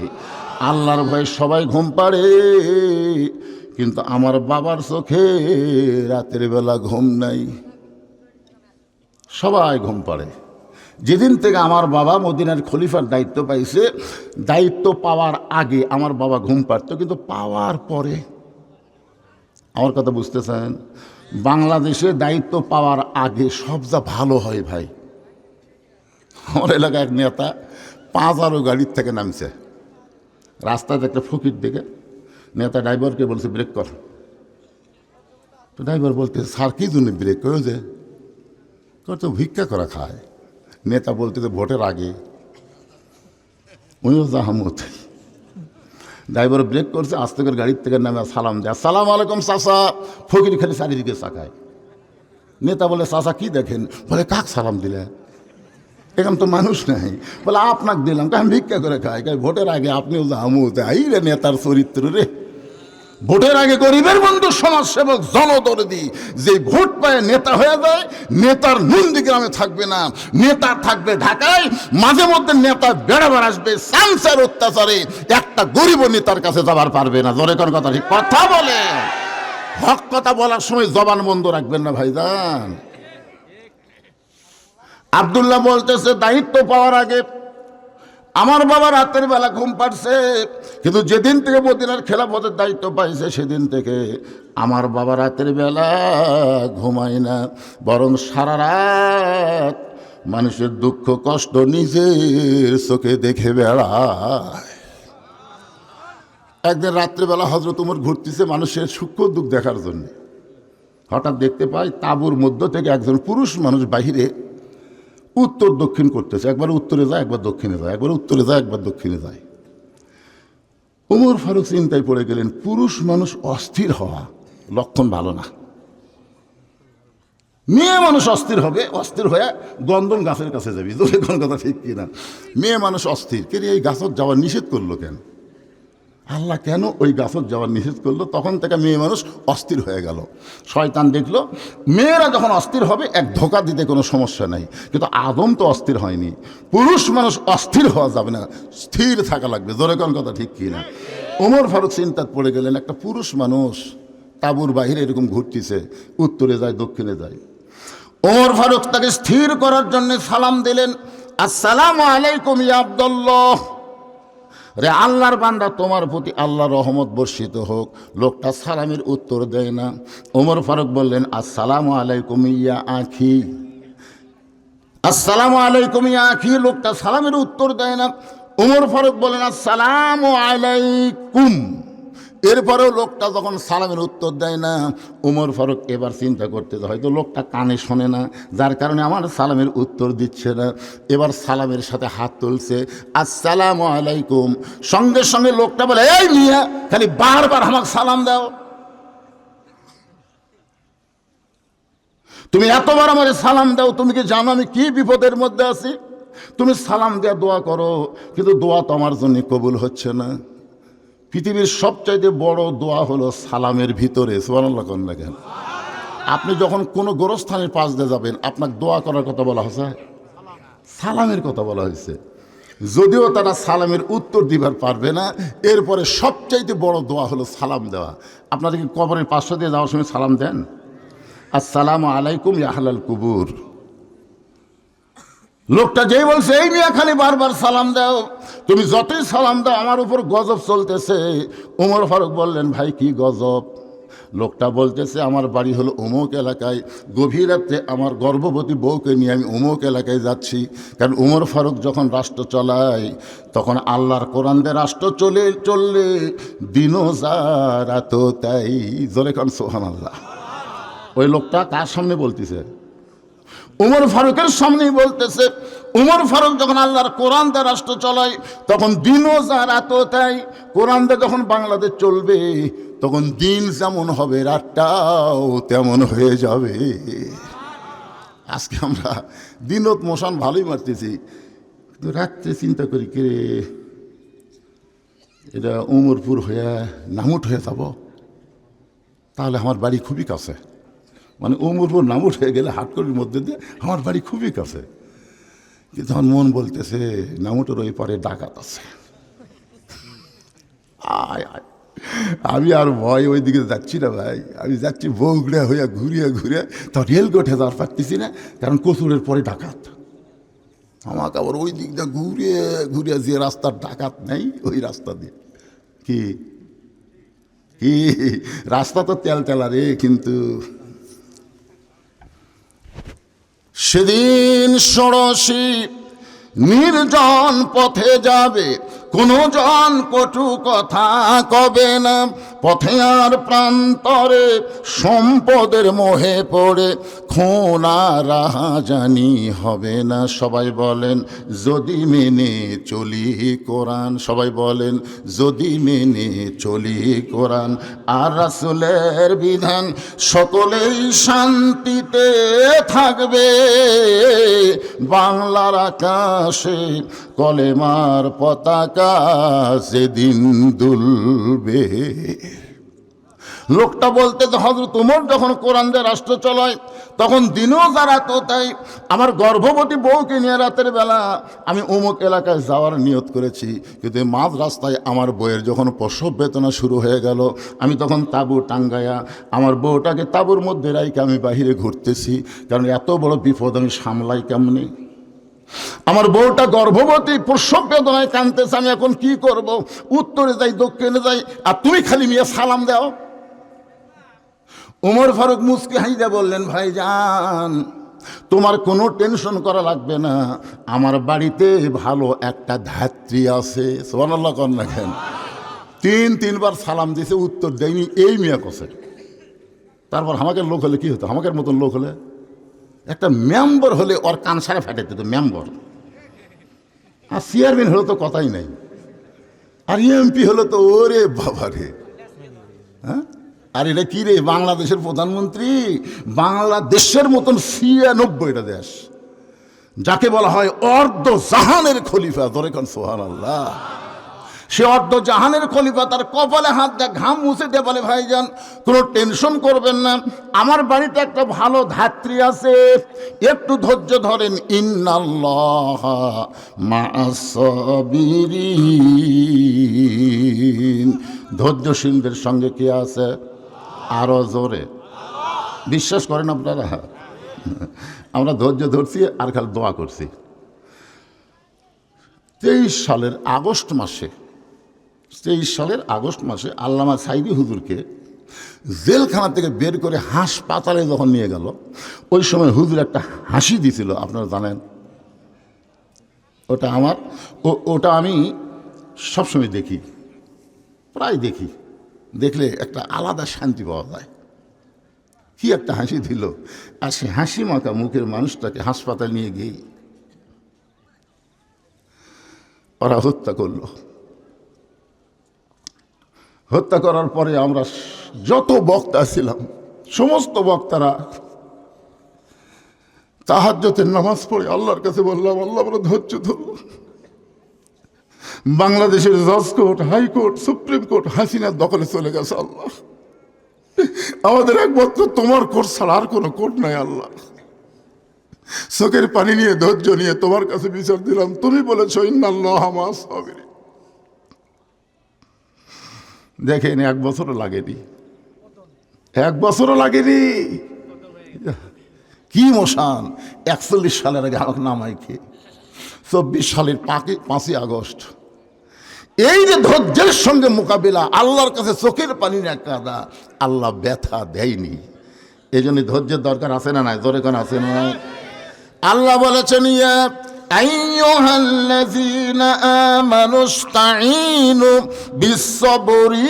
আল্লাহর ভয়। সবাই ঘুম পাড়ে, কিন্তু আমার বাবার চোখে রাতের বেলা ঘুম নাই। সবাই ঘুম পাড়ে। যেদিন থেকে আমার বাবা মদিনার খলিফার দায়িত্ব পাইছে, দায়িত্ব পাওয়ার আগে আমার বাবা ঘুম পাড়ত, কিন্তু পাওয়ার পরে, আমার কথা বুঝতেছেন, বাংলাদেশে দায়িত্ব পাওয়ার আগে সব যা ভালো হয় ভাই। আমার এলাকায় এক নেতা 5 গাড়ির থেকে নামছে, রাস্তাতে একটা ফকির দেখে নেতা ড্রাইভারকে বলছে ব্রেক কর। তো ড্রাইভার বলতে, স্যার কি জন্য ব্রেক করে? যে তো ভিক্ষা করা খায়। নেতা বলতে, ভোটের আগে উনিও জাহামত। ড্রাইভার ব্রেক করছে, আস্তে করে গাড়ির থেকে নামে সালাম দেয়, আসসালামু আলাইকুম চাচা। ফকির খালি চারিদিকে চাকায়। নেতা বলে, চাচা কি দেখেন? বলে, কাক সালাম দিলে? এখানে তো মানুষ নাই। বলে, আপনাকে দিলাম। আমি ভিক্ষা করে খাই। ভোটের আগে আপনিও জাহামত। আই রে নেতার চরিত্র রে। ভোটের আগে গরিবের বন্ধু, সমাজসেবক, জনদরদি, যে ভোট পায় নেতা হয়ে যায়, নেতার নন্দীগ্রামে থাকবে না, নেতা থাকবে ঢাকায়। মাঝে মধ্যে নেতা বেড়াবার আসবে, সাংসার অত্যাচারে একটা গরিব নেতার কাছে যাবার পারবে না। জোরে কোন কথা, ঠিক কথা বলে। হক কথা বলার সময় জবান বন্ধ রাখবেন না ভাইজান। আব্দুল্লাহ বলতেছে, দায়িত্ব পাওয়ার আগে আমার বাবা রাতের বেলা ঘুম পাড়ছে, কিন্তু যেদিন থেকে মদিনার খেলাফতের দায়িত্ব পাইছে সেদিন থেকে আমার বাবা রাতের বেলা ঘুমায় না, বরং সারা রাত মানুষের দুঃখ কষ্ট নিজের চোখে দেখে বেড়ায়। একদিন রাত্রেবেলা হযরত ওমর ঘুরতেছে মানুষের সূক্ষ্ম দুঃখ দেখার জন্য। হঠাৎ দেখতে পাই তাঁবুর মধ্য থেকে একজন পুরুষ মানুষ বাহিরে উত্তর দক্ষিণ করতেছে, একবার উত্তরে যায়, একবার দক্ষিণে যায়, একবার উত্তরে যায়, একবার দক্ষিণে যায়। ওমর ফারুক চিন্তায় পড়ে গেলেন, পুরুষ মানুষ অস্থির হওয়া লক্ষণ ভালো না। মেয়ে মানুষ অস্থির হবে, অস্থির হয়ে গন্ধম গাছের কাছে যাবি। তোর কোন কথা ঠিক কিনা? মেয়ে মানুষ অস্থির, কে এই গাছত যাওয়ার নিষেধ করলো কেন? আল্লাহ কেন ওই গাছত যাওয়ার নিষেধ করলো? তখন থেকে মেয়ে মানুষ অস্থির হয়ে গেল। শয়তান দেখলো মেয়েরা যখন অস্থির হবে এক ধোকা দিতে কোনো সমস্যা নাই, কিন্তু আদম তো অস্থির হয়নি। পুরুষ মানুষ অস্থির হওয়া যাবে না, স্থির থাকা লাগবে। জোরে কোন কথা ঠিক কিনা? ওমর ফারুক চিন্তায় পড়ে গেলেন, একটা পুরুষ মানুষ তাঁবুর বাহিরে এরকম ঘুরতেছে, উত্তরে যায়, দক্ষিণে যায়। ওমর ফারুক তাকে স্থির করার জন্য সালাম দিলেন, আসসালামু আলাইকুম ইয়া আব্দুল্লাহ। রে আল্লাহর বান্দা, তোমার প্রতি আল্লাহর রহমত বর্ষিত হোক। লোকটা সালামের উত্তর দেয় না। ওমর ফারুক বললেন, আসসালামু আলাইকুম ইয়া আখি। আসসালামু আলাইকুম ইয়া আখি। লোকটা সালামের উত্তর দেয় না। ওমর ফারুক বললেন, আসসালামু আলাইকুম। এরপরেও লোকটা যখন সালামের উত্তর দেয় না, ওমর ফারুক এবার চিন্তা করতে, হয়তো লোকটা কানে শোনে না, যার কারণে আমার সালামের উত্তর দিচ্ছে না। এবার সালামের সাথে হাত তুলছে, আসসালামু আলাইকুম। সঙ্গে সঙ্গে লোকটা বলে, এই মিয়া, খালি বারবার আমাকে সালাম দাও, তুমি এতবার আমার সালাম দাও, তুমি কি জানো আমি কি বিপদের মধ্যে আছি? তুমি সালাম দেওয়া দোয়া করো, কিন্তু দোয়া তো আমার জন্য কবুল হচ্ছে না। পৃথিবীর সবচাইতে বড় দোয়া হলো সালামের ভিতরে। সুবহানাল্লাহ কোন দেখেন, আপনি যখন কোনো গোরস্থানের পাশ দিয়ে যাবেন, আপনাকে দোয়া করার কথা বলা হয়েছে, সালামের কথা বলা হয়েছে। যদিও তারা সালামের উত্তর দিবার পারবে না, এরপরে সবচাইতে বড় দোয়া হলো সালাম দেওয়া। আপনারা কি কবরের পাশে দিয়ে যাওয়ার সময় সালাম দেন? আসসালামু আলাইকুম ইয়া আহলাল কুবুর। লোকটা যেই বলছে, এই মিয়া খালি বারবার সালাম দাও, তুমি যতই সালাম দাও আমার উপর গজব চলতেছে। ওমর ফারুক বললেন, ভাই কি গজব? লোকটা বলতেছে, আমার বাড়ি হলো অমুক এলাকায়, গভীর রাতে আমার গর্ভবতী বউকে নিয়ে আমি অমুক এলাকায় যাচ্ছি। কারণ ওমর ফারুক যখন রাষ্ট্র চালায় তখন আল্লাহর কোরআন দিয়ে রাষ্ট্র চললে দিনও যা রাতও তাই। জোরে কান সুবহানাল্লাহ। ওই লোকটা কার সামনে বলতেছে? উমর ফারুকের সামনেই বলতেছে। উমর ফারুক যখন আল্লাহর কোরআন দিয়ে রাষ্ট্র চালায় তখন দিনও যা রাতও তাই। কোরআন দিয়ে যখন বাংলাদেশ চলবে তখন দিন যেমন হবে রাতটাও তেমন হয়ে যাবে। আজকে আমরা দিনত মশান ভালোই মারতেছি, কিন্তু রাত্রে চিন্তা করি, কে এটা উমরপুর হয়ে নামুট হয়ে যাব, তাহলে আমার বাড়ি খুবই কাছে। মানে উমরপুর নামুট হয়ে গেলে হাটকড়ির মধ্যে দিয়ে আমার বাড়ি খুবই কাছে। কিন্তু আমার মন বলতেছে নামুটের ওই পারে ডাকাত আছে। আয় আয়, আমি আর ভয় ওই দিকে যাচ্ছি না ভাই, আমি যাচ্ছি বগুড়া হইয়া ঘুরিয়ে ঘুরে, তা রেলগেটে যাওয়ার পারতেছি না, কারণ কচুরের পরে ডাকাত। আমাকে আবার ওই দিক দিয়ে ঘুরিয়ে ঘুরিয়ে যে রাস্তার ডাকাত নেই ওই রাস্তা দিয়ে কি কি রাস্তা তো তেল তেলা রে। কিন্তু সেদিন ষোড়শী নির্জন পথে যাবে, কোনো জন কটু কথা কবে না। পথে আর প্রান্তরে সম্পদের মোহে পড়ে খোনা রাহাজানি হবে না। সবাই বলেন যদি মেনে চলি কোরআন। সবাই বলেন যদি মেনে চলি কোরআন আর রাসূলের বিধান, সকলেই শান্তিতে থাকবে। বাংলার আকাশে কলেমার পতাকা সেদিন দুলবে। লোকটা বলতে যে হযরত ওমর যখন কোরআন দিয়ে রাষ্ট্র চলায় তখন দিনেও যারা তো তাই আমার গর্ভবতী বউকে নিয়ে রাতের বেলা আমি অমুক এলাকায় যাওয়ার নিয়ত করেছি, কিন্তু মাঝ রাস্তায় আমার বউয়ের যখন প্রসব বেদনা শুরু হয়ে গেল আমি তখন তাঁবু টাঙ্গায়া আমার বউটাকে তাঁবুর মধ্যে রাইকে আমি বাহিরে ঘুরতেছি, কারণ এত বড় বিপদ আমি সামলাই কেমনি। আমার বউটা গর্ভবতী, প্রসব বেদনায় কাঁদতেছে, আমি এখন কি করব? উত্তরে যাই দক্ষিণে যাই, আর তুমি খালি মিয়া সালাম দাও। ওমর ফারুক মুস্কি হাইদা বললেন, ভাইজান তোমার কোনো টেনশন করা লাগবে না, আমার বাড়িতে ভালো একটা ধাত্রী আছে। সুবহানাল্লাহ কর না কেন? তিনবার সালাম দিয়েছে, উত্তর দেয়নি, এই মিয়া কষে। তারপর আমাকে লোক হলে কি হতো? আমাকে মতন লোক হলে, একটা মেম্বার হলে ওর কান সারে ফাটে দিত মেম্বার, আর চেয়ারম্যান হলে তো কথাই নাই, আর এমপি হলো তো ওরে বাবা রে। হ্যাঁ, আর এটা কি রে? বাংলাদেশের প্রধানমন্ত্রী, বাংলাদেশের মতন ৯৬টা দেশ, যাকে বলা হয় অর্ধ জাহানের খলিফা, ধরে খান সুবহানাল্লাহ। সে অর্ধ জাহানের খলিফা তার কপালে হাত দেয়, ঘাম মুছে দিয়ে বলে, ভাইজান কোনো টেনশন করবেন না, আমার বাড়িতে একটা ভালো ধাত্রী আছে, একটু ধৈর্য ধরেন, ইন্নাল্লাহা মা'আস সাবিরিন, ধৈর্যশীলদের সঙ্গে কে আছে? আরো জোরে বিশ্বাস করেন আপনারা? আমরা ধৈর্য ধরছি আর খালি দোয়া করছি। 23 সালের আগস্ট মাসে আল্লামা সাইদি হুজুরকে জেলখানা থেকে বের করে হাসপাতালে যখন নিয়ে গেল, ওই সময় হুজুর একটা হাসি দিছিল, আপনারা জানেন। ওটা আমি সবসময় দেখি, প্রায় দেখি, দেখলে একটা আলাদা শান্তি পাওয়া যায়। কি একটা হাসি দিল, আর সে হাসি মাখা মুখের মানুষটাকে হাসপাতাল নিয়ে গিয়ে ওরা হত্যা করলো। হত্যা করার পরে আমরা যত বক্তা ছিলাম, সমস্ত বক্তারা তাহাজ্জুদের নামাজ পড়ে আল্লাহর কাছে বললাম, আল্লাহ বড় ধৈর্য ধরল। বাংলাদেশের জজ কোর্ট, হাইকোর্ট, সুপ্রিম কোর্ট হাসিনার দখলে চলে গেছে। আল্লাহ, আমাদের একমাত্র তোমার কোর্ট ছাড়া আর কোনো কোর্ট নাই। আল্লাহ, চোখের পানি নিয়ে ধৈর্য নিয়ে তোমার কাছে বিচার দিলাম, তুমি বলেছ ইন্নাল্লাহা মা'আস সাবিরিন। দেখেন 1 বছরও লাগেনি, 1 বছরও লাগেনি। কি মশান! 41 সালের আগে আমাকে নামাই খেয়ে 24 সালের 5ই আগস্ট এই যে ধৈর্যের সঙ্গে মোকাবিলা, আল্লাহর কাছে চোখের পানি না কাঁদা, আল্লাহ ব্যথা দেয়নি। এই জন্য ধৈর্যের দরকার আছে না নাই? জোরে কোন আছে না? আল্লাহ বলেছেন, ইয়া আইয়ুহাল্লাযীনা আমানুস্তাঈনু বিস-সাবরি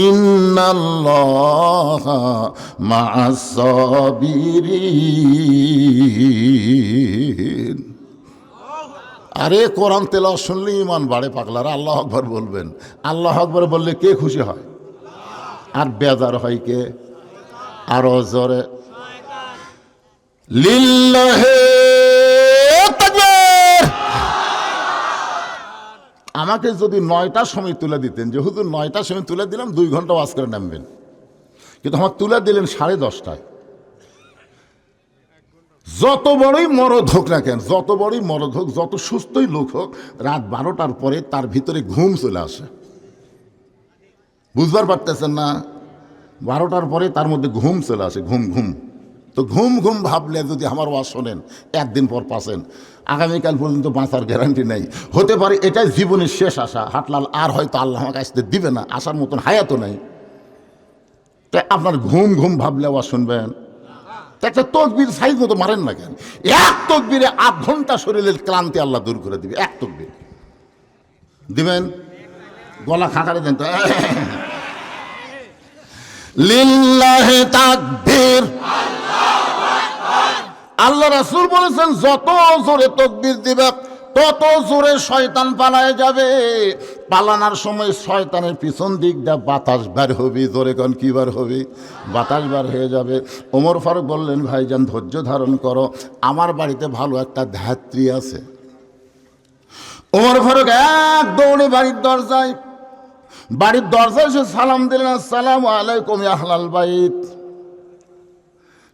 ইন্নাল্লাহা মা'আস সাবিরিন। আরে কোরআন তেলাওয়াত শুনলে ইমান বাড়ে পাগলারা। আল্লাহু আকবার বলবেন। আল্লাহু আকবার বললে কে খুশি হয় আর বেজার হয় কে? আরো জোরে লিল্লাহি তাকবীর। আমাকে যদি 9টার সময় তুলে দিতেন, যে হুজুর 9টার সময় তুলে দিলাম, 2 ঘন্টা ওয়াজ করে নামবেন, কিন্তু আমার তুলে দিলেন 10:30টায়। যত বড়ই মরদ হোক না কেন, যত বড়ই মরদ হোক, যত সুস্থই লোক হোক, রাত 12টার পরে তার ভিতরে ঘুম চলে আসে। বুঝবার পারতেছেন না? 12টার পরে তার মধ্যে ঘুম চলে আসে, ঘুম। তো ঘুম ভাবলে যদি আমার ওয়াজ শোনেন, 1 দিন পর পাচ্ছেন, আগামীকাল পর্যন্ত বাঁচার গ্যারান্টি নেই। হতে পারে এটাই জীবনের শেষ আশা, হাটলাল আর হয়তো আল্লাহ আমাকে আসতে দিবে না, আসার মতন হায়াতও নাই। তাই আপনার ঘুম ভাবলে ওয়াজ শুনবেন? একটা তকবীর সাইজ মতো মারেন না কেন? 1 তকবীরে 8 ঘন্টা শরীরের ক্লান্তি আল্লাহ দূর করে দিবে। 1 তকবীর দিবেন, গলা খাকারে দেন তো। লিল্লাহি তাকবীর। আল্লাহ রাসূল বলেছেন, যত জোরে তাকবীর দিবে তত জোরে শয়তান পালায় যাবে। পালানোর সময় শয়তানের পিছন দিক দিয়ে বাতাস বের হবে। জোরে কোন কি বার হবে? বাতাস বার হয়ে যাবে। ওমর ফারুক বললেন, ভাইজান ধৈর্য ধারণ করো, আমার বাড়িতে ভালো একটা ধাত্রী আছে। ওমর ফারুক এক দৌড়ে বাড়ির দরজায় বাড়ির দরজায় এসে সালাম দিলেন, আসসালামু আলাইকুম ইয়া আহলাল বাইত।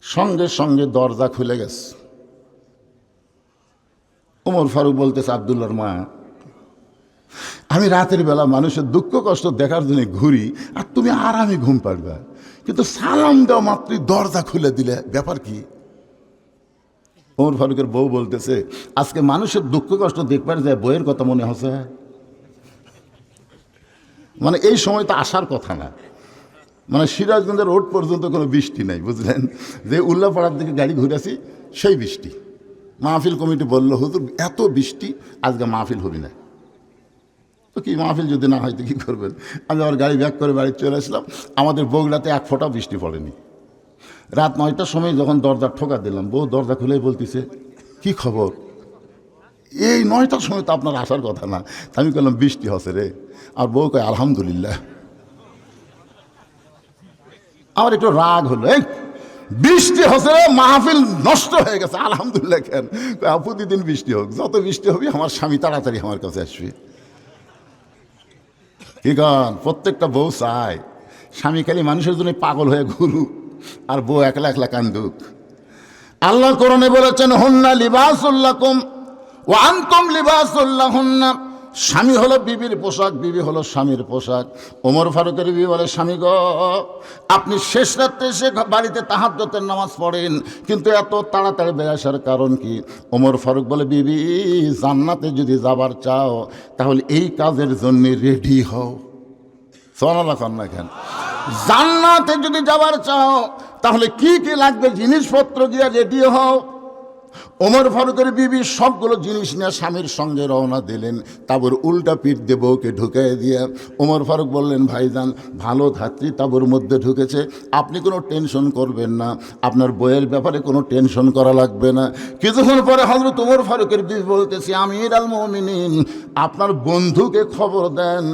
সঙ্গে সঙ্গে দরজা খুলে গেছে। ওমর ফারুক বলতেছে, আব্দুল্লাহর মা, আমি রাতের বেলা মানুষের দুঃখ কষ্ট দেখার জন্য ঘুরি, আর তুমি আরামে ঘুম পাড়বা, কিন্তু সালাম দেওয়া মাত্রই দরজা খুলে দিলে, ব্যাপার কি? ওমর ফারুকের বউ বলতেছে, আজকে মানুষের দুঃখ কষ্ট দেখবার যায় বইয়ের কথা মনে হচ্ছে। মানে এই সময় তো আসার কথা না, মানে সিরাজগঞ্জের রোড পর্যন্ত কোনো বৃষ্টি নাই, বুঝলেন? যে উল্লাপাড়ার দিকে গাড়ি ঘুরেছি সেই বৃষ্টি। মাহফিল কমিটি বললো, হুজুর এত বৃষ্টি, আজকে মাহফিল হবি না। তো কি মাহফিল যদি না হয় তো কী করবেন? আমি আবার গাড়ি ব্যাক করে বাড়ি চলে আসলাম। আমাদের বগুড়াতে এক ফোঁটা বৃষ্টি পড়েনি। রাত 9টার সময় যখন দরজা ঠোকা দিলাম, বউ দরজা খুলেই বলতেছে, কি খবর? এই 9টার সময় তো আপনার আসার কথা না। আমি বললাম, বৃষ্টি হচ্ছে রে। আর বউ কয়, আলহামদুলিল্লাহ। আমার একটু রাগ হলো, এই বৃষ্টি হচ্ছে, মাহফিল নষ্ট হয়ে গেছে, আলহামদুলিল্লাহ কেন? প্রতিদিন বৃষ্টি হোক, যত বৃষ্টি হবে আমার স্বামী তাড়াতাড়ি আমার কাছে আসবে। কি কারণ প্রত্যেকটা বউ চায় স্বামী খালি মানুষের জন্য পাগল হয়ে ঘুরুক, আর বউ একলা একলা কান্দুক। আল্লাহ কোরআনে বলেছেন, হুন্না লিবাসুল্লাকুম ওয়া আনতুম লিবাসুল্লাহুন্না। স্বামী হলো বিবির পোশাক, বিবি হলো স্বামীর পোশাক। ওমর ফারুকের বিবি বলে, স্বামী গো, আপনি শেষ রাত্রে এসে বাড়িতে তাহাজ্জুদের নামাজ পড়েন, কিন্তু এত তাড়াতাড়ি বের আসার কারণ কি? ওমর ফারুক বলে, বিবি, জান্নাতে যদি যাবার চাও তাহলে এই কাজের জন্য রেডি হও। সুবহানাল্লাহ না কেন? জান্নাতে যদি যাবার চাও তাহলে কি কি লাগবে জিনিসপত্র দিয়ে রেডি হও। ওমর ফারুকের বিবি সবগুলো জিনিস নিয়ে স্বামীর সঙ্গে রওনা দিলেন। তারপর উল্টা পিঠ দিয়ে বউকে ঢুকিয়ে দিয়ে ওমর ফারুক বললেন, ভাইজান, ভালো ধাত্রী তাবুর মধ্যে ঢুকেছে, আপনি কোনো টেনশন করবেন না, আপনার বইয়ের ব্যাপারে কোনো টেনশন করা লাগবে না। কিছুক্ষণ পরে হযরত ওমর ফারুকের বিবি বলতেছে, আমির আল মুমিনিন, আপনার বন্ধুকে খবর দেন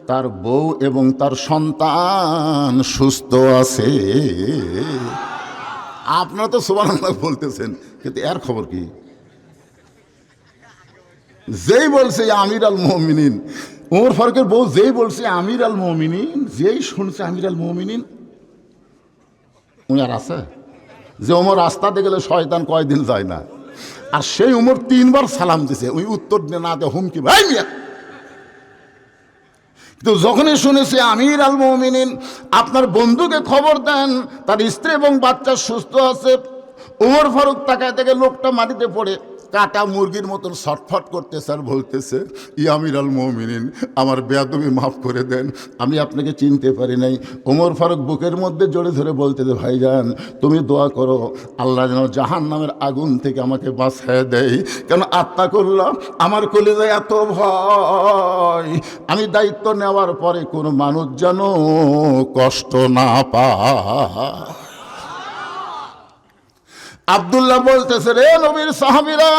তার বউ এবং তার সন্তান সুস্থ আছে। আপনারা তো সুবহানাল্লাহ বলতেছেন, কিন্তু এর খবর কি? যেই বলছে আমির আল মুমিনিন, ওমর ফারুকের বউ যেই বলছে আমির আল মুমিনিন, যেই শুনছে আমির আল মুমিনিন, উনি আর আছে? যে ওমর রাস্তাতে গেলে শয়তান কয়দিন যায় না, আর সেই ওমর 3বার সালাম দিছে, ওই উত্তর না দেয় হুমকি, ভাই মিয়া। তো যখনই শুনেছে আমির আল মুমিনিন, আপনার বন্ধুকে খবর দেন তার স্ত্রী এবং বাচ্চা সুস্থ আছে, ওমর ফারুক তাকায় থেকে লোকটা মাটিতে পড়ে কাটা মুরগির মতন ছটফট করতেছে আর বলতেছে, ই আমির আল মুমিনিন, আমার বেয়াদবি মাফ করে দেন, আমি আপনাকে চিনতে পারি নাই। ওমর ফারুক বুকের মধ্যে জড়ে ধরে বলতেছে, ভাইজান, তুমি দোয়া করো আল্লাহ যেন জাহান্নামের আগুন থেকে আমাকে বাঁচায় দেয়। কেন আত্মা করলাম, আমার কলিজায় এত ভয়, আমি দায়িত্ব নেওয়ার পরে কোনো মানুষ যেন কষ্ট না পায়। আব্দুল্লাহ বলতেছে, রে নবীর সাহাবীরা,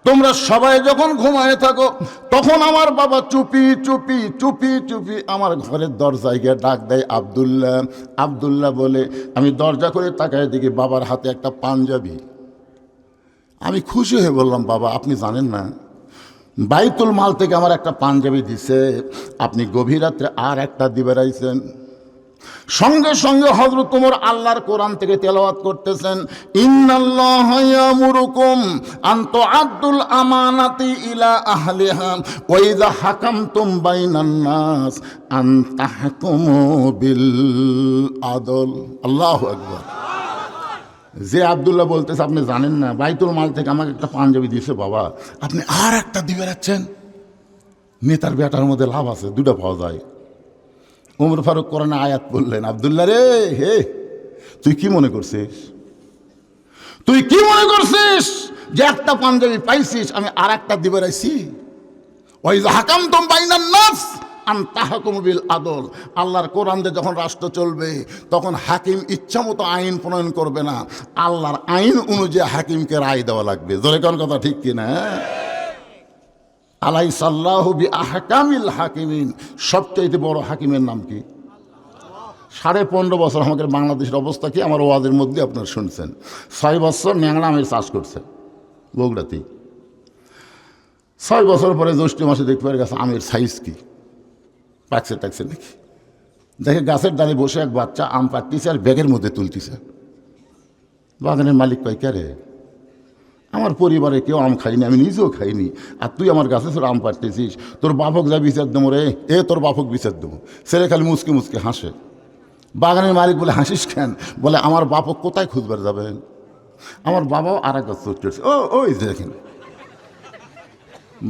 তোমরা সবাই যখন ঘুমায় থাকো তখন আমার বাবা চুপি চুপি চুপি চুপি আমার ঘরের দরজায় গিয়ে ডাক দেয়, আব্দুল্লাহ। আব্দুল্লাহ বলে, আমি দরজা করে তাকায় দেখি বাবার হাতে একটা পাঞ্জাবি। আমি খুশি হয়ে বললাম, বাবা, আপনি জানেন না, বাইতুল মাল থেকে আমার একটা পাঞ্জাবি দিছে, আপনি গভীর রাত্রে আর একটা দিবে রাইছেন। সঙ্গে সঙ্গে হযরত ওমর আল্লাহর কোরআন থেকে তেলাওয়াত করতেছেন, ইন্নাল্লাহা ইয়ামুরুকুম আন তুআদ্দুল আমানাতি ইলা আহলিহা ওয়া ইযা হাকামতুম বাইনান নাস আন তাহকুমু বিল আদল। আল্লাহু আকবার। যে আব্দুল্লাহ বলতেছে, আপনি জানেন না, বাইতুল মাল থেকে আমাকে একটা পাঞ্জাবি দিয়েছে বাবা, আপনি আর একটা দিবে রাখছেন। নেতার বেটার মধ্যে লাভ আছে, দুটো পাওয়া যায়। ওমর ফারুক কোরআনে আয়াত বললেন, আব্দুল্লাহ রে, হে, তুই কি মনে করছিস? তুই কি মনে করছিস যে একটা পাঞ্জাবি পাইছিস আমি আর একটা দিবে রাইছি? ওই হাকামতুম বাইনান নাস আন তাহকুমু বিল আদল। আল্লাহর কোরআন দিয়ে যখন রাষ্ট্র চলবে তখন হাকিম ইচ্ছা মতো আইন প্রণয়ন করবে না, আল্লাহর আইন অনুযায়ী হাকিমকে রায় দেওয়া লাগবে। জোরে কোন কথা ঠিক কিনা? আলাইসাল্লাহু বিআহকামিল হাকিমিন। সবচাইতে বড় হাকিমের নাম কি? 15.5 বছর আমাদের বাংলাদেশের অবস্থা কি আমার ওয়াজের মধ্যে আপনারা শুনছেন। 6 বছর ন্যাংরা আমের চাষ করছে বগুড়াতেই। 6 বছর পরে জ্যৈষ্ঠ মাসে দেখতে পেয়ে গেছে আমের সাইজ কি। পাকছে টাকছে নাকি, দেখে গাছের ডালে বসে এক বাচ্চা আম পাকতেছে আর ব্যাগের মধ্যে তুলতেছে। বাগানের মালিক কয়, কে রে? আমার পরিবারে কেউ আম খাইনি, আমি নিজেও খাইনি, আর তুই আমার গাছে তোর আম পাড়তেছিস, তোর বাপক যা বিচার দেবো রে, তোর বাপক বিচার দেবো। ছেলে খালি মুচকে মুচকে হাসে। বাগানের মালিক বলে, হাসিস কেন? বলে, আমার বাপক কোথায় খুঁজবার যাবেন? আমার বাবাও আর এক গাছ চড়ছে। ওই দেখেন,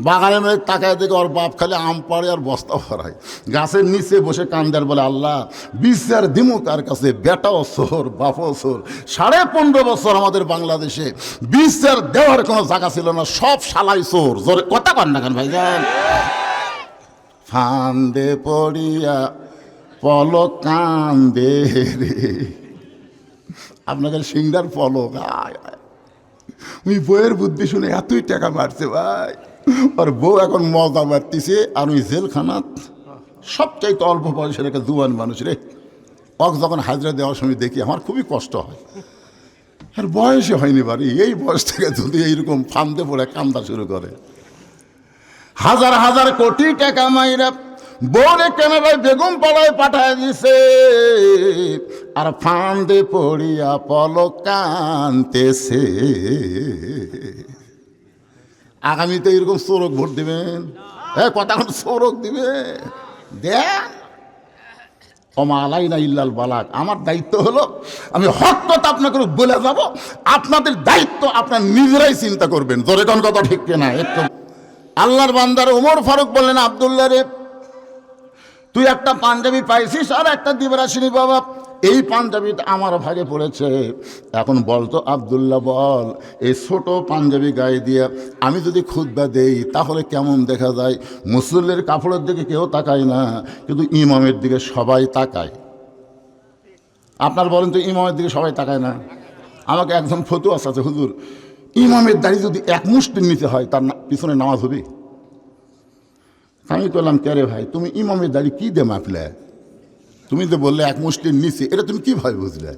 বাগানের মালিক তাকায় দেখে ওর বাপ খালি আম পাড়ে আর বস্তা ভরায়, গাছের নিচে বসে কান্দার বলে, আল্লাহ বিচার দিমু কার কাছে? বেটাও চোর, বাপও চোর। 15.5 বছর আমাদের বাংলাদেশে বিচার দেওয়ার কোনো জায়গা ছিল না, সব শালাই চোর। জোরে কথা কন না কেন ভাইজান? ফান্দে পড়িয়া পলক কান্দে রে, আপনাকে সিংড়ার পলক। ওই বইয়ের বুদ্ধি শুনে এতই টাকা মারছে ভাই, আর বউ এখন মজা মারতেছে, আর ওই জেলখানাত সবচাইতে অল্প বয়সের একটা জুয়ান মানুষ রে, ওক যখন হাজরা দেওয়ার সময় দেখি আমার খুবই কষ্ট হয়। আর বয়সে হয়নি বাড়ি, এই বয়স থেকে যদি এইরকম ফান্দে পড়ে কান্দা শুরু করে। হাজার হাজার কোটি টাকা মাইরা বউরে কেনারায় বেগম পাড়ায় পাঠায় দিছে, আর ফান্দে পড়িয়া পলক কানতেছে। আগামীতে এরকম চোরক ভোট দিবেন? কথা চোরক দিবে দেন। ওমা আলাইনা ইল্লাল বালাগ। আমার দায়িত্ব হলো আমি হক কথা আপনাকে বলে যাব, আপনাদের দায়িত্ব আপনার নিজেরাই চিন্তা করবেন। জোরে কোন কথা ঠিক কিনা? একটু আল্লাহর বান্দার ওমর ফারুক বললেন, আব্দুল্লাহ রে, তুই একটা পাঞ্জাবি পাইছিস আর একটা দিবার আসিনি বাবা, এই পাঞ্জাবিটা আমার ভাগে পড়েছে। এখন বলতো আব্দুল্লাহ, বল এই ছোট পাঞ্জাবি গায়ে দিয়ে আমি যদি খুতবা দেই তাহলে কেমন দেখা যায়? মুসল্লির কাপড়ের দিকে কেউ তাকায় না, কিন্তু ইমামের দিকে সবাই তাকায়। আপনার বলেন তো, ইমামের দিকে সবাই তাকায় না? আমাকে একজন ফতুয়া আছে, হুজুর ইমামের দাড়ি যদি এক মুষ্টির নিচে হয় তার পিছনে নামাজ হবে? আমি বললাম, কে রে ভাই, তুমি ইমামের দাড়ি কী দে মাপলে? তুমি তো বললে এক মুষ্টির নিচে, এটা তুমি কীভাবে বুঝলে?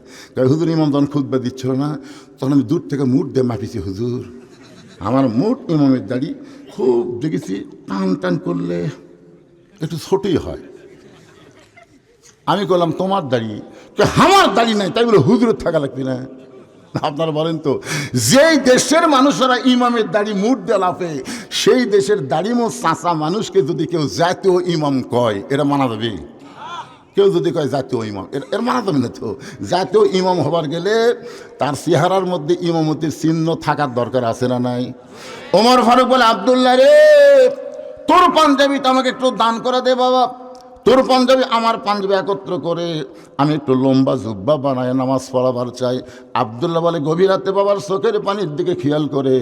হুজুর ইমাম যখন খুতবা দিচ্ছিল না, তখন আমি দূর থেকে মুঠ দিয়ে মাপিছি হুজুর, আমার মুঠ ইমামের দাড়ি খুব দেখেছি টান টান করলে একটু ছোটই হয়। আমি বললাম, তোমার দাড়ি? আমার দাড়ি নাই, তাই বলে হুজুরের থাকা লাগবে না? আপনারা বলেন তো, যেই দেশের মানুষেরা ইমামের দাড়ি মুঠ দিয়ে লাফে, সেই দেশের দাড়িমো চাচা মানুষকে যদি কেউ জাতীয় ইমাম কয়, এটা মানা যাবে? কেউ যদি কয় জাতীয় ইমাম, এর মানা যাবে না তো। জাতীয় ইমাম হবার গেলে তার চেহারার মধ্যে ইমামতির চিহ্ন থাকার দরকার আছে না নাই? ওমর ফারুক বলে, আব্দুল্লাহ রে, তোর পাঞ্জাবিটা আমাকে একটু দান করে দে বাবা। তোর পাঞ্জাবি আমার পাঞ্জাবি একত্র করে আমি একটু লম্বা জুব্বা বানায় নামাজ পড়াবার চাই। আব্দুল্লাহ বলে, গভীর রাতে বাবার চোখের পানির দিকে খেয়াল করে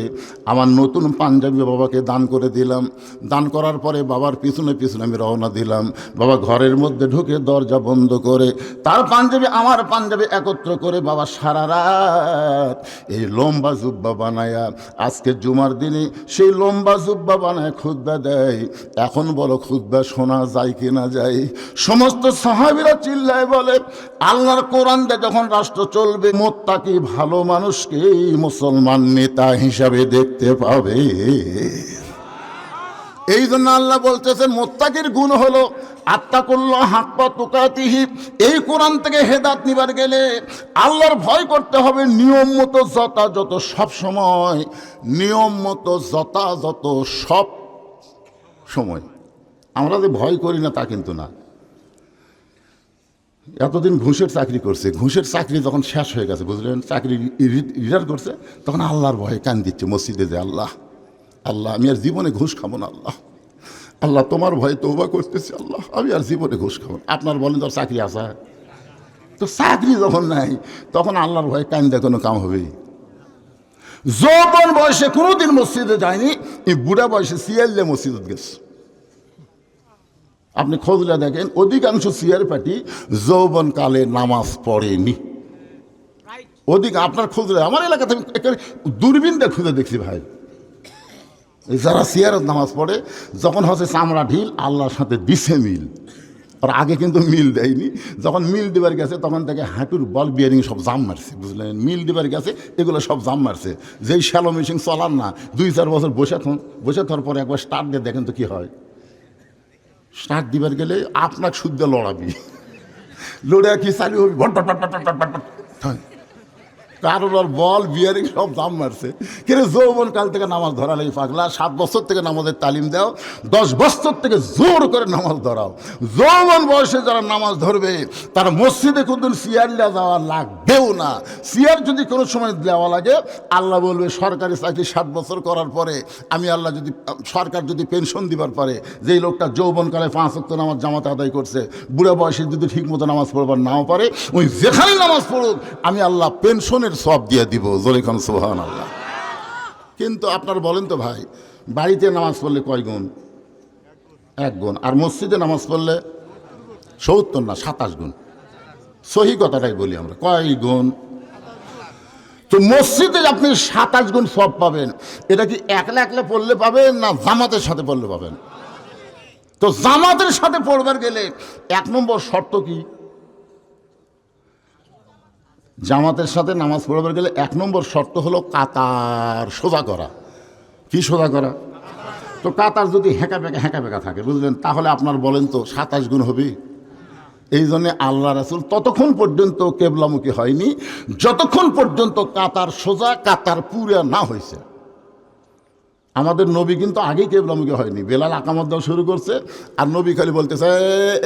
আমার নতুন পাঞ্জাবি বাবাকে দান করে দিলাম। দান করার পরে বাবার পিছনে পিছনে আমি রওনা দিলাম। বাবা ঘরের মধ্যে ঢুকে দরজা বন্ধ করে তার পাঞ্জাবি আমার পাঞ্জাবি একত্র করে বাবা সারা রাত এই লম্বা জুব্বা বানায়া আজকে জুমার দিনে সেই লম্বা জুব্বা বানায় খুতবা দেয়। এখন বলো, খুতবা শোনা যায় কি না যায়? সমস্ত সাহাবীরা চিল্লায় বলে, আল্লাহর কোরআন দিয়ে যখন রাষ্ট্র চলবে, মুত্তাকি ভালো মানুষকে মুসলমান নেতা হিসাবে দেখতে পাবে। এই জন্য আল্লাহ বলতেছেন, মুত্তাকির গুণ হলো আত্তাকুল্লাহ হাক্কা তুকাতিহি। এই কোরআন থেকে হেদায়েত নিবার গেলে আল্লাহর ভয় করতে হবে, নিয়ম মতো যথাযথ সব সময়, নিয়ম মতো যথাযথ সব সময়। আমরা যে ভয় করি না তা কিন্তু না। এতদিন ঘুষের চাকরি করছে, ঘুষের চাকরি যখন শেষ হয়ে গেছে, বুঝলেন, চাকরি রিটায়ার করছে, তখন আল্লাহর ভয়ে কান দিচ্ছে মসজিদে যে, আল্লাহ আল্লাহ আমি আর জীবনে ঘুষ খাবো না, আল্লাহ আল্লাহ তোমার ভয়ে তওবা করতেছি, আল্লাহ আমি আর জীবনে ঘুষ খাবো না। আপনার বলেন, তোর চাকরি আছে তো, চাকরি যখন নাই তখন আল্লাহর ভয়ে কান দিয়ে কোনো কাম হবে? যৌবন বয়সে কোনোদিন মসজিদে যায়নি, এই বুড়া বয়সে সিয়াল্লে মসজিদে গেছে। আপনি খোঁজলে দেখেন, অধিকাংশ সিয়ার পার্টি যৌবন কালে নামাজ পড়েনি। আপনার খোঁজলে, আমার এলাকাতে দূরবীন দিয়ে খুঁজে দেখছি ভাই, যারা সিয়ারত নামাজ পড়ে যখন হচ্ছে চামড়া ঢিল, আল্লাহর সাথে দিছে মিল। আর আগে কিন্তু মিল দেয়নি, যখন মিল দিবার গেছে তখন থেকে হাঁটুর বল বিয়ারিং সব জাম মারছে, বুঝলেন, মিল দিবার গেছে এগুলো সব জাম মারছে। যেই শ্যালো মেশিন চলার না, 2-4 বছর বসে থাকার পরে একবার স্টার্ট দিয়ে দেখেন তো কি হয়। স্টার্ট দিবার গেলে আপনাকে শুদ্ধ লড়াবি, লড়ে কি চালু হবি ভট ভট ভট ভট ভট ভট। কারণ ওর বল বিয়ারিং সব দাম মারছে। কিন্তু যৌবন কাল থেকে নামাজ ধরালেই পাগলা, 7 বছর থেকে নামাজের তালিম দাও, 10 বছর থেকে জোর করে নামাজ ধরাও। যৌবন বয়সে যারা নামাজ ধরবে তারা মসজিদে কোনদিন চেয়ার নিয়ে যাওয়া লাগবেও না। চেয়ার যদি কোনো সময় দেওয়া লাগে, আল্লাহ বলবে সরকারি চাকরি 60 বছর করার পরে আমি আল্লাহ যদি সরকার যদি পেনশন দিবার পারে, যেই লোকটা যৌবনকালে 5 ওয়াক্ত নামাজ জামাতে আদায় করছে, বুড়া বয়সে যদি ঠিকমতো নামাজ পড়বার নাও পারে, ওই যেখানে নামাজ পড়ুক আমি আল্লাহ পেনশনের সব দিয়ে দিব। জোরে খান সুবহানাল্লাহ। কিন্তু আপনারা বলেন তো ভাই, বাড়িতে নামাজ পড়লে কয় গুণ? 1 গুণ। আর মসজিদে নামাজ পড়লে 70 না 27 গুণ। সহি কথাটাই বলি আমরা, কয় গুণ? তো মসজিদে আপনি 27 গুণ সব পাবেন। এটা কি একলা একলা পড়লে পাবেন না জামাতের সাথে পড়লে পাবেন? তো জামাতের সাথে পড়বার গেলে 1 নম্বর শর্ত কি? জামাতের সাথে নামাজ পড়বার গেলে 1 নম্বর শর্ত হলো কাতার সোজা করা। কি সোজা করা? তো কাতার যদি হ্যাঁকা বেঁকা থাকে, বুঝলেন, তাহলে আপনার বলেন তো 27 গুণ হবে? এই জন্যে আল্লাহ রাসূল ততক্ষণ পর্যন্ত কেবলামুখী হয়নি যতক্ষণ পর্যন্ত কাতার সোজা, কাতার পুরা না হয়েছে। আমাদের নবী কিন্তু আগেই কেবলামুখী হয়নি। বেলাল আকামত দেওয়া শুরু করছে, আর নবী খালি বলতেছে,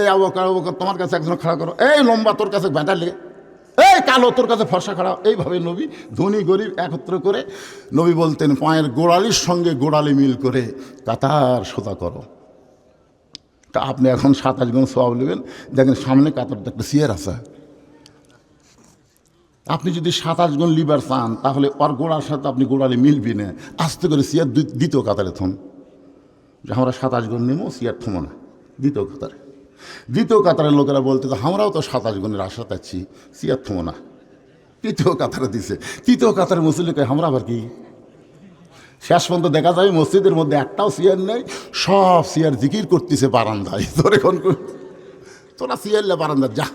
এই আবু বকর তোমার কাছে একজন খাড়া করো, এই লম্বা তোর কাছে ব্যাটার লেগে, এই কালো তোর কাছে ফর্সা খাড়া। এইভাবে নবী ধনী গরিব একত্র করে নবী বলতেন, পায়ের গোড়ালির সঙ্গে গোড়ালি মিল করে কাতার সোজা করো। তা আপনি এখন 27 গুণ সওয়াব নেবেন, দেখেন সামনে কাতারটা একটা চেয়ার আছে। আপনি যদি 27 গুণ লিবার চান, তাহলে ওর গোড়ার সাথে আপনি গোড়ালি মিলবি না, আস্তে করে চেয়ার দ্বিতীয় কাতারে থন। যে আমরা 27 গুণ নেবো, চেয়ার থমো না, দ্বিতীয় কাতারে। দ্বিতীয় কাতারের লোকেরা বলতে, তো আমরাও তো 27 গুণের আশা পাচ্ছি, চেয়ার থমো না, তৃতীয় কাতারে দিছে। তৃতীয় কাতারে মুসল্লিকে আমরা আবার কি? শেষ পর্যন্ত দেখা যায় মসজিদের মধ্যে একটাও চেয়ার নেই, সব চেয়ার জিকির করতেছে বারান্দায়। তোরা চেয়ারলে বারান্দা যা।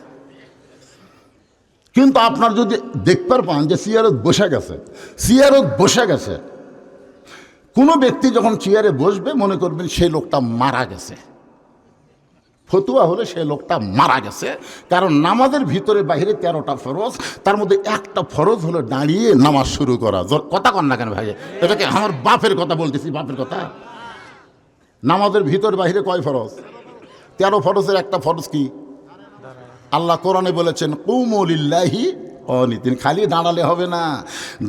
কিন্তু আপনার যদি দেখতে পান যে চেয়ারত বসে গেছে, কোনো ব্যক্তি যখন চেয়ারে বসবে মনে করবেন সেই লোকটা মারা গেছে। ফতুয়া হলে সেই লোকটা মারা গেছে। কারণ নামাজের ভিতরে বাইরে 13টা ফরজ, তার মধ্যে একটা ফরজ হলো দাঁড়িয়ে নামাজ শুরু করা। কথা কন না কেন ভাই? এটাকে আমার বাপের কথা বলতেছি, বাপের কথা। নামাজের ভিতর বাইরে কয় ফরজ? 13 ফরজের একটা ফরজ কি? আল্লাহ কোরআনে বলেছেন, কুমু লিল্লাহি কানিতিন। খালি দাঁড়ালে হবে না,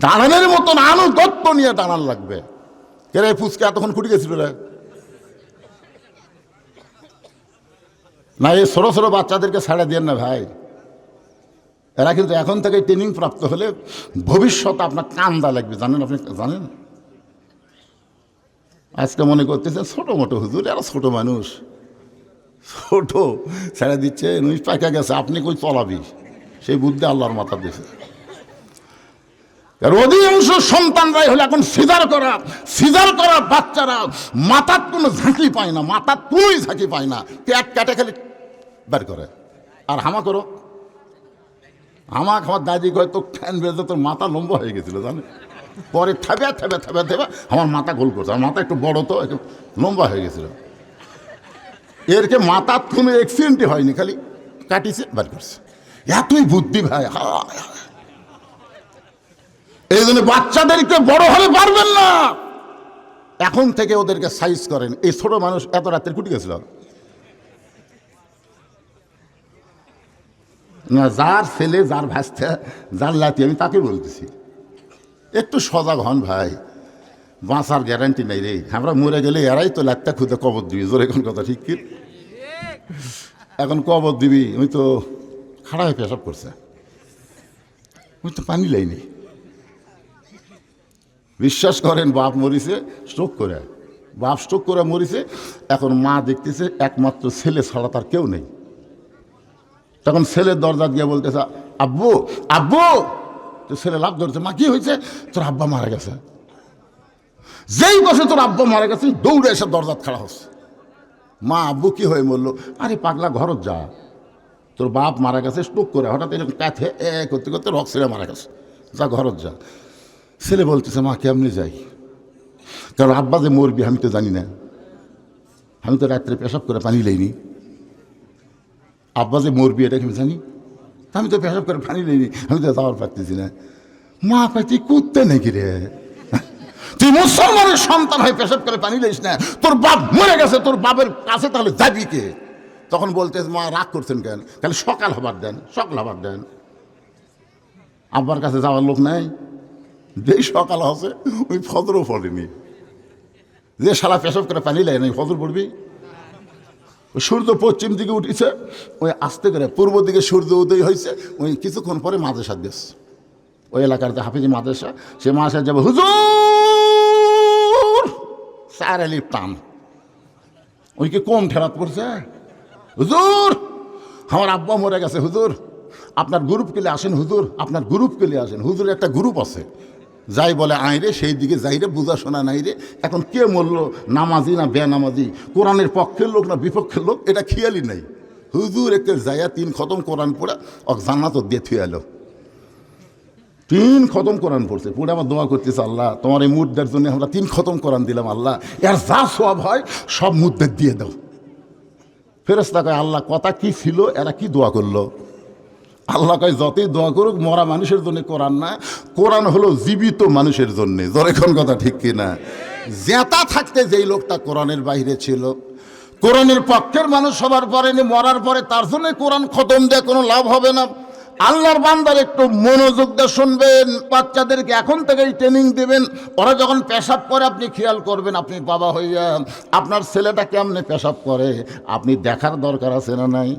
দাঁড়ানোর মতন আনুগত্য নিয়ে দাঁড়ান লাগবে। কেরে ফুচকা এতক্ষণ খুঁটে গেছিল রে না? এই ছোটো ছোটো বাচ্চাদেরকে ছাড়া দেন না ভাই। এরা কিন্তু এখন থেকে ট্রেনিং প্রাপ্ত হলে ভবিষ্যতে আপনার কান্দা লাগবে, জানেন? আপনি জানেন? আজকে মনে করতেছেন ছোটো মোটো হুজুর, এরা ছোটো মানুষ, ছোট ছেড়ে দিচ্ছে, নুই পাকা গেছে, আপনি কই চলাবি, সেই বুদ্ধি আল্লাহর মাথা দিয়েছে। অধিকাংশ সন্তানরাই হলে এখন সিজার করা বাচ্চারা মাথার কোনো ঝাঁকি পায় না, মাথার কোনোই ঝাঁকি পায় না, পেট কাটে খালি বের করে। আর হামা করো, আমার দাদি কয় তো ফ্যান বেজে তোর মাথা লম্বা হয়ে গেছিল, জানে? পরে থাবে আমার মাথা গোল করছে, আমার মাথা একটু বড় তো, একটু লম্বা হয়ে গেছিল। এরকে মাথার কোনো অ্যাক্সিডেন্টই হয়নি, খালি কাটিছে বের করছে। এতই বুদ্ধি ভাই। এই জন্য বাচ্চাদেরকে বড় হলে পারবেন না, এখন থেকে ওদেরকে সাইজ করেন। এই ছোট মানুষ এত রাত্রে কুটি গেছিল না, যার ছেলে, যার ভাস্তা, যার লাতি, আমি তাকে বলতেছি একটু সজাগ হন ভাই, বাঁচার গ্যারান্টি নেই রে। আমরা মরে গেলে এরাই তো লাত্তা খুঁজে কবর দিবি। জোর এখন কথা ঠিক কি? এখন কবর দিবি, ওই তো খাড়া হয়ে পেশাব করছে, ওই তো পানি লাইনি। বিশ্বাস করেন, বাপ মরিছে স্ট্রোক করে মরিছে। এখন মা দেখতেছে একমাত্র ছেলে ছাড়া তার কেউ নেই। তখন ছেলের দরজা দিয়ে বলতেছে, আব্বু আব্বু। তো ছেলে লাভ ধরছে, মা কি হয়েছে? তোর আব্বা মারা গেছে। যেই বসে তোর আব্বা মারা গেছে, দৌড়ে এসে দরজা খাড়া হচ্ছে। মা, আব্বু কি হয়ে মরলো? আরে পাগলা, ঘরত যা, তোর বাপ মারা গেছে স্ট্রোক করে, হঠাৎ এরকম কাঁথে করতে করতে রক ছেড়ে মারা গেছে, যা ঘরত যা। ছেলে বলতেছে, মা কেমনি যাই? কারণ আব্বা যে মরবি আমি তো জানি না। আমি তো রাত্রে পেশাব করে পানি লইনি। আব্বা যে মরবি এটা কি জানি, আমি তো পেশাব করে পানি লইনি, আমি তো যাওয়ার পারতেছি না। মা কয় তুই কুত্তে নাকি রে, তুই মুসলমানের সন্তান হয়ে পেশাব করে পানি লইস না, তোর বাপ মরে গেছে, তোর বাপের কাছে তাহলে যাবি কে? তখন বলতে মা রাগ করছেন কেন, তাহলে সকাল হবার দেন, সকাল হবার দেন। আব্বার কাছে যাওয়ার লোক নাই, যেই সকাল আছে ওই ফজরও পড়েনি, যে শালা পেশাব করে পানি লাই নাই ফজর পড়বি। সূর্য পশ্চিম দিকে উঠেছে, ওই আস্তে করে পূর্ব দিকে সূর্য উদয় হয়েছে, ওই কিছুক্ষণ পরে মাদ্রাসা গেছে, ওই এলাকার যে হাফিজি মাদ্রাসা, সে মাদ্রাসা যাবে, হুজুর স্যার আলির টান, ওই কি কম ঠেরাত করছে, হুজুর আমার আব্বা মরে গেছে, হুজুর আপনার গ্রুপ কেলে আসেন, হুজুর আপনার গ্রুপ কেলে আসেন। হুজুর একটা গ্রুপ আছে, যাই বলে আয় রে সেই দিকে যাই রে, বোঝা শোনা নাই রে। এখন কে মরল, নামাজি না বেনামাজি, কোরআনের পক্ষের লোক না বিপক্ষের লোক, এটা খেয়ালই নাই। হুজুর একে যাইয়া 3 খতম কোরআন পড়া জান্নাত দিয়ে থুয়ে এলো। 3 খতম কোরআন পড়ছে, পড়ে আমার দোয়া করতেছে, আল্লাহ তোমার এই মুদ্দার জন্য আমরা 3 খতম কোরআন দিলাম, আল্লাহ এর যা সওয়াব হয় সব মুদ্দার দিয়ে দাও। ফেরেশতা কয় আল্লাহ কথা কি ছিল, এরা কি দোয়া করলো? আল্লাহ কয় যতই দোয়া করুক মরা মানুষের জন্য কোরআন না, কোরআন হলো জীবিত মানুষের জন্যে। যখন কথা ঠিক কিনা? জেতা থাকতে যেই লোকটা কোরআনের বাইরে ছিল, কোরআনের পক্ষের মানুষ সবার পরে মরার পরে তার জন্য কোরআন খতম দেয় কোনো লাভ হবে না। আল্লাহর বান্দার একটু মনোযোগ দিয়ে শুনবেন, বাচ্চাদেরকে এখন থেকেই ট্রেনিং দেবেন। ওরা যখন পেশাব করে আপনি খেয়াল করবেন, আপনি বাবা হইয়া আপনার ছেলেটা কেমনে পেশাব করে আপনি দেখার দরকার আছে না নাই?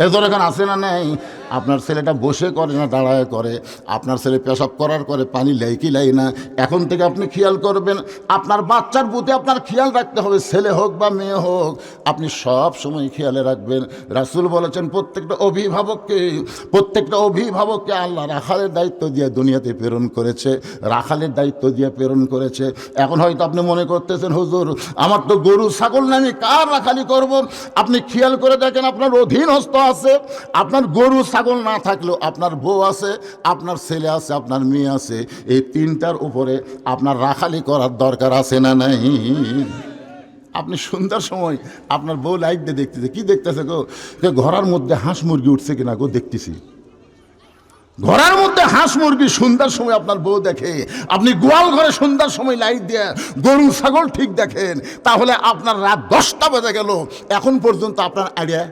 এদের এখানে আছে না নাই? আপনার ছেলেটা বসে করে না দাঁড়ায় করে, আপনার ছেলে পেশাব করার করে পানি লাই কি লাই না, এখন থেকে আপনি খেয়াল করবেন। আপনার বাচ্চার প্রতি আপনার খেয়াল রাখতে হবে, ছেলে হোক বা মেয়ে হোক, আপনি সব সময় খেয়ালে রাখবেন। রাসূল বলেছেন প্রত্যেকটা অভিভাবককে আল্লাহ রাখালের দায়িত্ব দিয়ে দুনিয়াতে প্রেরণ করেছে, রাখালের দায়িত্ব দিয়ে প্রেরণ করেছে। এখন হয়তো আপনি মনে করতেছেন হুজুর আমার তো গরু ছাগল না, আমি কার রাখালি করব? আপনি খেয়াল করে দেখেন, আপনার অধীনস্থ আছে, আপনার গরু ছাগল না থাকলেও আপনার বউ আছে, আপনার ছেলে আছে, আপনার মেয়ে আছে, এই 3টার উপরে আপনার রাখালি করার দরকার আছে না নাই? আপনি সন্ধ্যার সময় আপনার বউ লাইট দিয়ে দেখতেছে, কি দেখতেছে গো? ঘরের মধ্যে হাঁস মুরগি উঠছে কিনা গো দেখতেছি। ঘরের মধ্যে হাঁস মুরগি সন্ধ্যার সময় আপনার বউ দেখে, আপনি গোয়াল ঘরে সন্ধ্যার সময় লাইট দিয়ে গরু ছাগল ঠিক দেখেন, তাহলে আপনার রাত 10টা বেজে গেল, এখন পর্যন্ত আপনার আইডিয়া,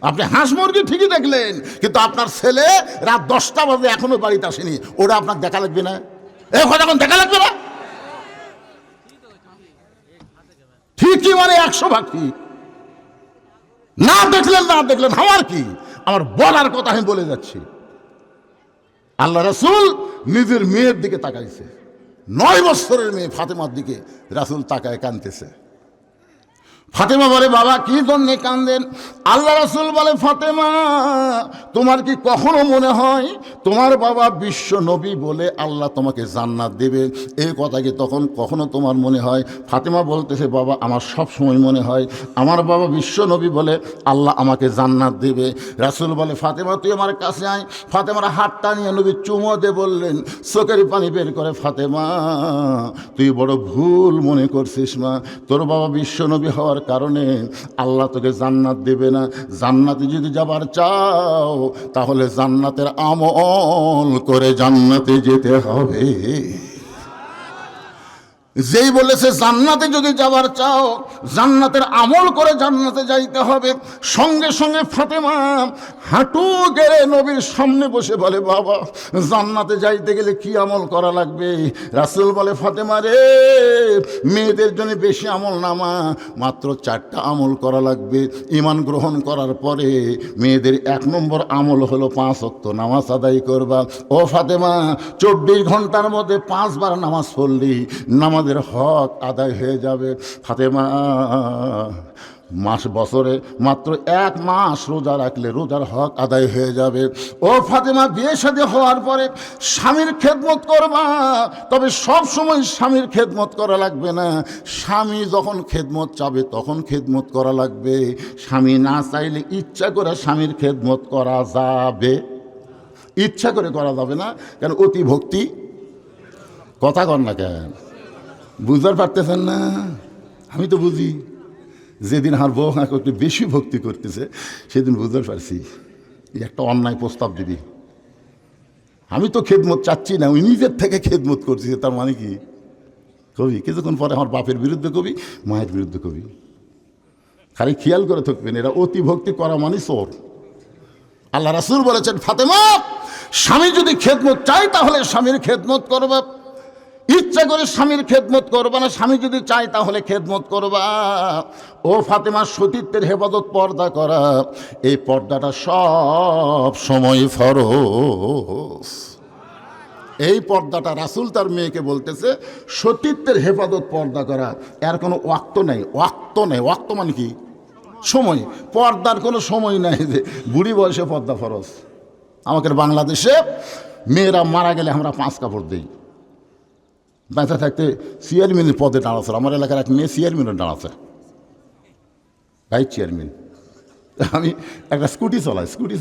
আপনি হাঁস মুরগি ঠিকই দেখলেন, কিন্তু আপনার ছেলে রাত 10টা বাজে এখনো বাড়িতে আসেনি, ওরা আপনার দেখা লাগবে না? এখন দেখা লাগবে না? ঠিকই মানে 100 ভাগ ঠিক। না দেখলেন আমার কি, আমার বলার কথা আমি বলে যাচ্ছি। আল্লাহ রাসূল নিজের মেয়ের দিকে তাকাইছে, 9 বছরের মেয়ে ফাতেমার দিকে রাসূল তাকায় কাঁদতেছে। ফাতেমা বলে বাবা কি জন্যে কাঁদেন? আল্লাহ রাসূল বলে ফাতেমা তোমার কি কখনো মনে হয় তোমার বাবা বিশ্ব নবী বলে আল্লাহ তোমাকে জান্নাত দেবে? এই কথা কি তখন কখনো তোমার মনে হয়? ফাতেমা বলতেছে বাবা আমার সব সময় মনে হয় আমার বাবা বিশ্ব নবী বলে আল্লাহ আমাকে জান্নাত দেবে। রাসূল বলে ফাতেমা তুই আমার কাছে আয়। ফাতেমার হাতটা নিয়ে নবী চুমো দিয়ে বললেন, চোখের পানি বের করে, ফাতেমা তুই বড় ভুল মনে করছিস মা, তোর বাবা বিশ্ব নবী হওয়ার কারণে আল্লাহ তোকে জান্নাত দেবে না। জান্নাতে যদি যাবার চাও তাহলে জান্নাতের আমল করে জান্নাতে যেতে হবে। যেই বলেছে জান্নাতে যদি যাবার চাও জান্নাতের আমল করে জান্নাতে যাইতে হবে, সঙ্গে সঙ্গে ফাতেমা হাঁটু গেড়ে নবীর সামনে বসে বলে বাবা জান্নাতে যাইতে গেলে কি আমল করা লাগবে? রাসূল বলে ফাতেমা রে মেয়েদের জন্য বেশি আমল নামা, মাত্র 4টা আমল করা লাগবে। ঈমান গ্রহণ করার পরে মেয়েদের 1 নম্বর আমল হলো 5 ওয়াক্ত নামাজ আদায় করবা। ও ফাতেমা 24 ঘন্টার মধ্যে 5 বার নামাজ পড়লি নামাজের হক আদায় হয়ে যাবে। ফাতেমা বছরে মাত্র 1 মাস রোজা রাখলে রোজার হক আদায় হয়ে যাবে। ও ফাতেমা বিয়ে শাদী হওয়ার পরে স্বামীর খেদমত করবা, তবে সব সময় স্বামীর খেদমত করা লাগবে না। স্বামী যখন খেদমত চাবে তখন খেদমত করা লাগবে। স্বামী না চাইলে ইচ্ছা করে স্বামীর খেদমত করা যাবে, ইচ্ছা করে করা যাবে না। কেন? অতি ভক্তি। কথা কর না কেন? বুঝতে পারতেছেন না? আমি তো বুঝি যেদিন আমার বউ আমাকে একটু বেশি ভক্তি করতেছে সেদিন বুঝতে পারছি একটা অন্যায় প্রস্তাব দিবি। আমি তো খেদমত চাচ্ছি না, ওই নিজের থেকে খেদমত করছি, তার মানে কি কবি কিছুক্ষণ পরে আমার বাপের বিরুদ্ধে কবি, মায়ের বিরুদ্ধে কবি। খালি খেয়াল করে থাকবেন, এরা অতি ভক্তি করা মানে চোর। আল্লাহ রাসূল বলেছেন, ফাতেমা স্বামী যদি খেদমত চাই তাহলে স্বামীর খেদমত করবা, ইচ্ছা করে স্বামীর খেদমত করবা না, স্বামী যদি চাই তাহলে খেদমত করবা। ও ফাতেমা, সতীত্বের হেফাজত পর্দা করা, এই পর্দাটা সব সময় ফরজ। এই পর্দাটা রাসূল তার মেয়েকে বলতেছে সতীত্বের হেফাজত পর্দা করা, এর কোনো ওয়াক্ত নেই। ওয়াক্ত নেই, ওয়াক্ত মানে কি সময়, পর্দার কোনো সময় নাই যে বুড়ি বয়সে পর্দা ফরজ। আমাদের বাংলাদেশে মেয়েরা মারা গেলে আমরা 5 কাপড় দিই। বেঁচে থাকতে চেয়ারম্যানের পদে দাঁড়াচ্ছে, আমার এলাকার এক মেয়ে চেয়ারম্যানের দাঁড়াচ্ছে, ভাইস চেয়ারম্যান। আমি একটা স্কুটি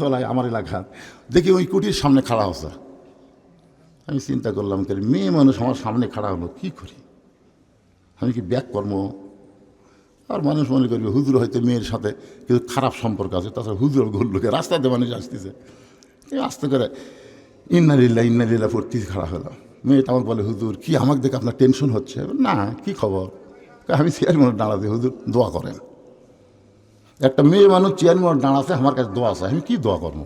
চলাই আমার এলাকার, দেখি ওই স্কুটির সামনে খাড়া হচ্ছে। আমি চিন্তা করলাম, মেয়ে মানুষ আমার সামনে খাড়া হলো, কী করি, আমি কি ব্যাক কর্ম? আর মানুষ মনে করবে হুজুর হয়তো মেয়ের সাথে কিন্তু খারাপ সম্পর্ক আছে, তাছাড়া হুজুর ঘুরলোকে রাস্তাতে মানুষ আসতেছে, আস্তে করে ইন্নালিল্লাহ পড়তে খাড়া হলাম। মেয়েটা আমাকে বলে, হুজুর কি আমাকে দেখে আপনার টেনশন হচ্ছে? না, কি খবর? আমি চেয়ারম্যান দাঁড়াতে, হুজুর দোয়া করেন। একটা মেয়ে মানুষ চেয়ারম্যান দাঁড়াচ্ছে, আমার কাছে দোয়া আছে, আমি কি দোয়া করবো?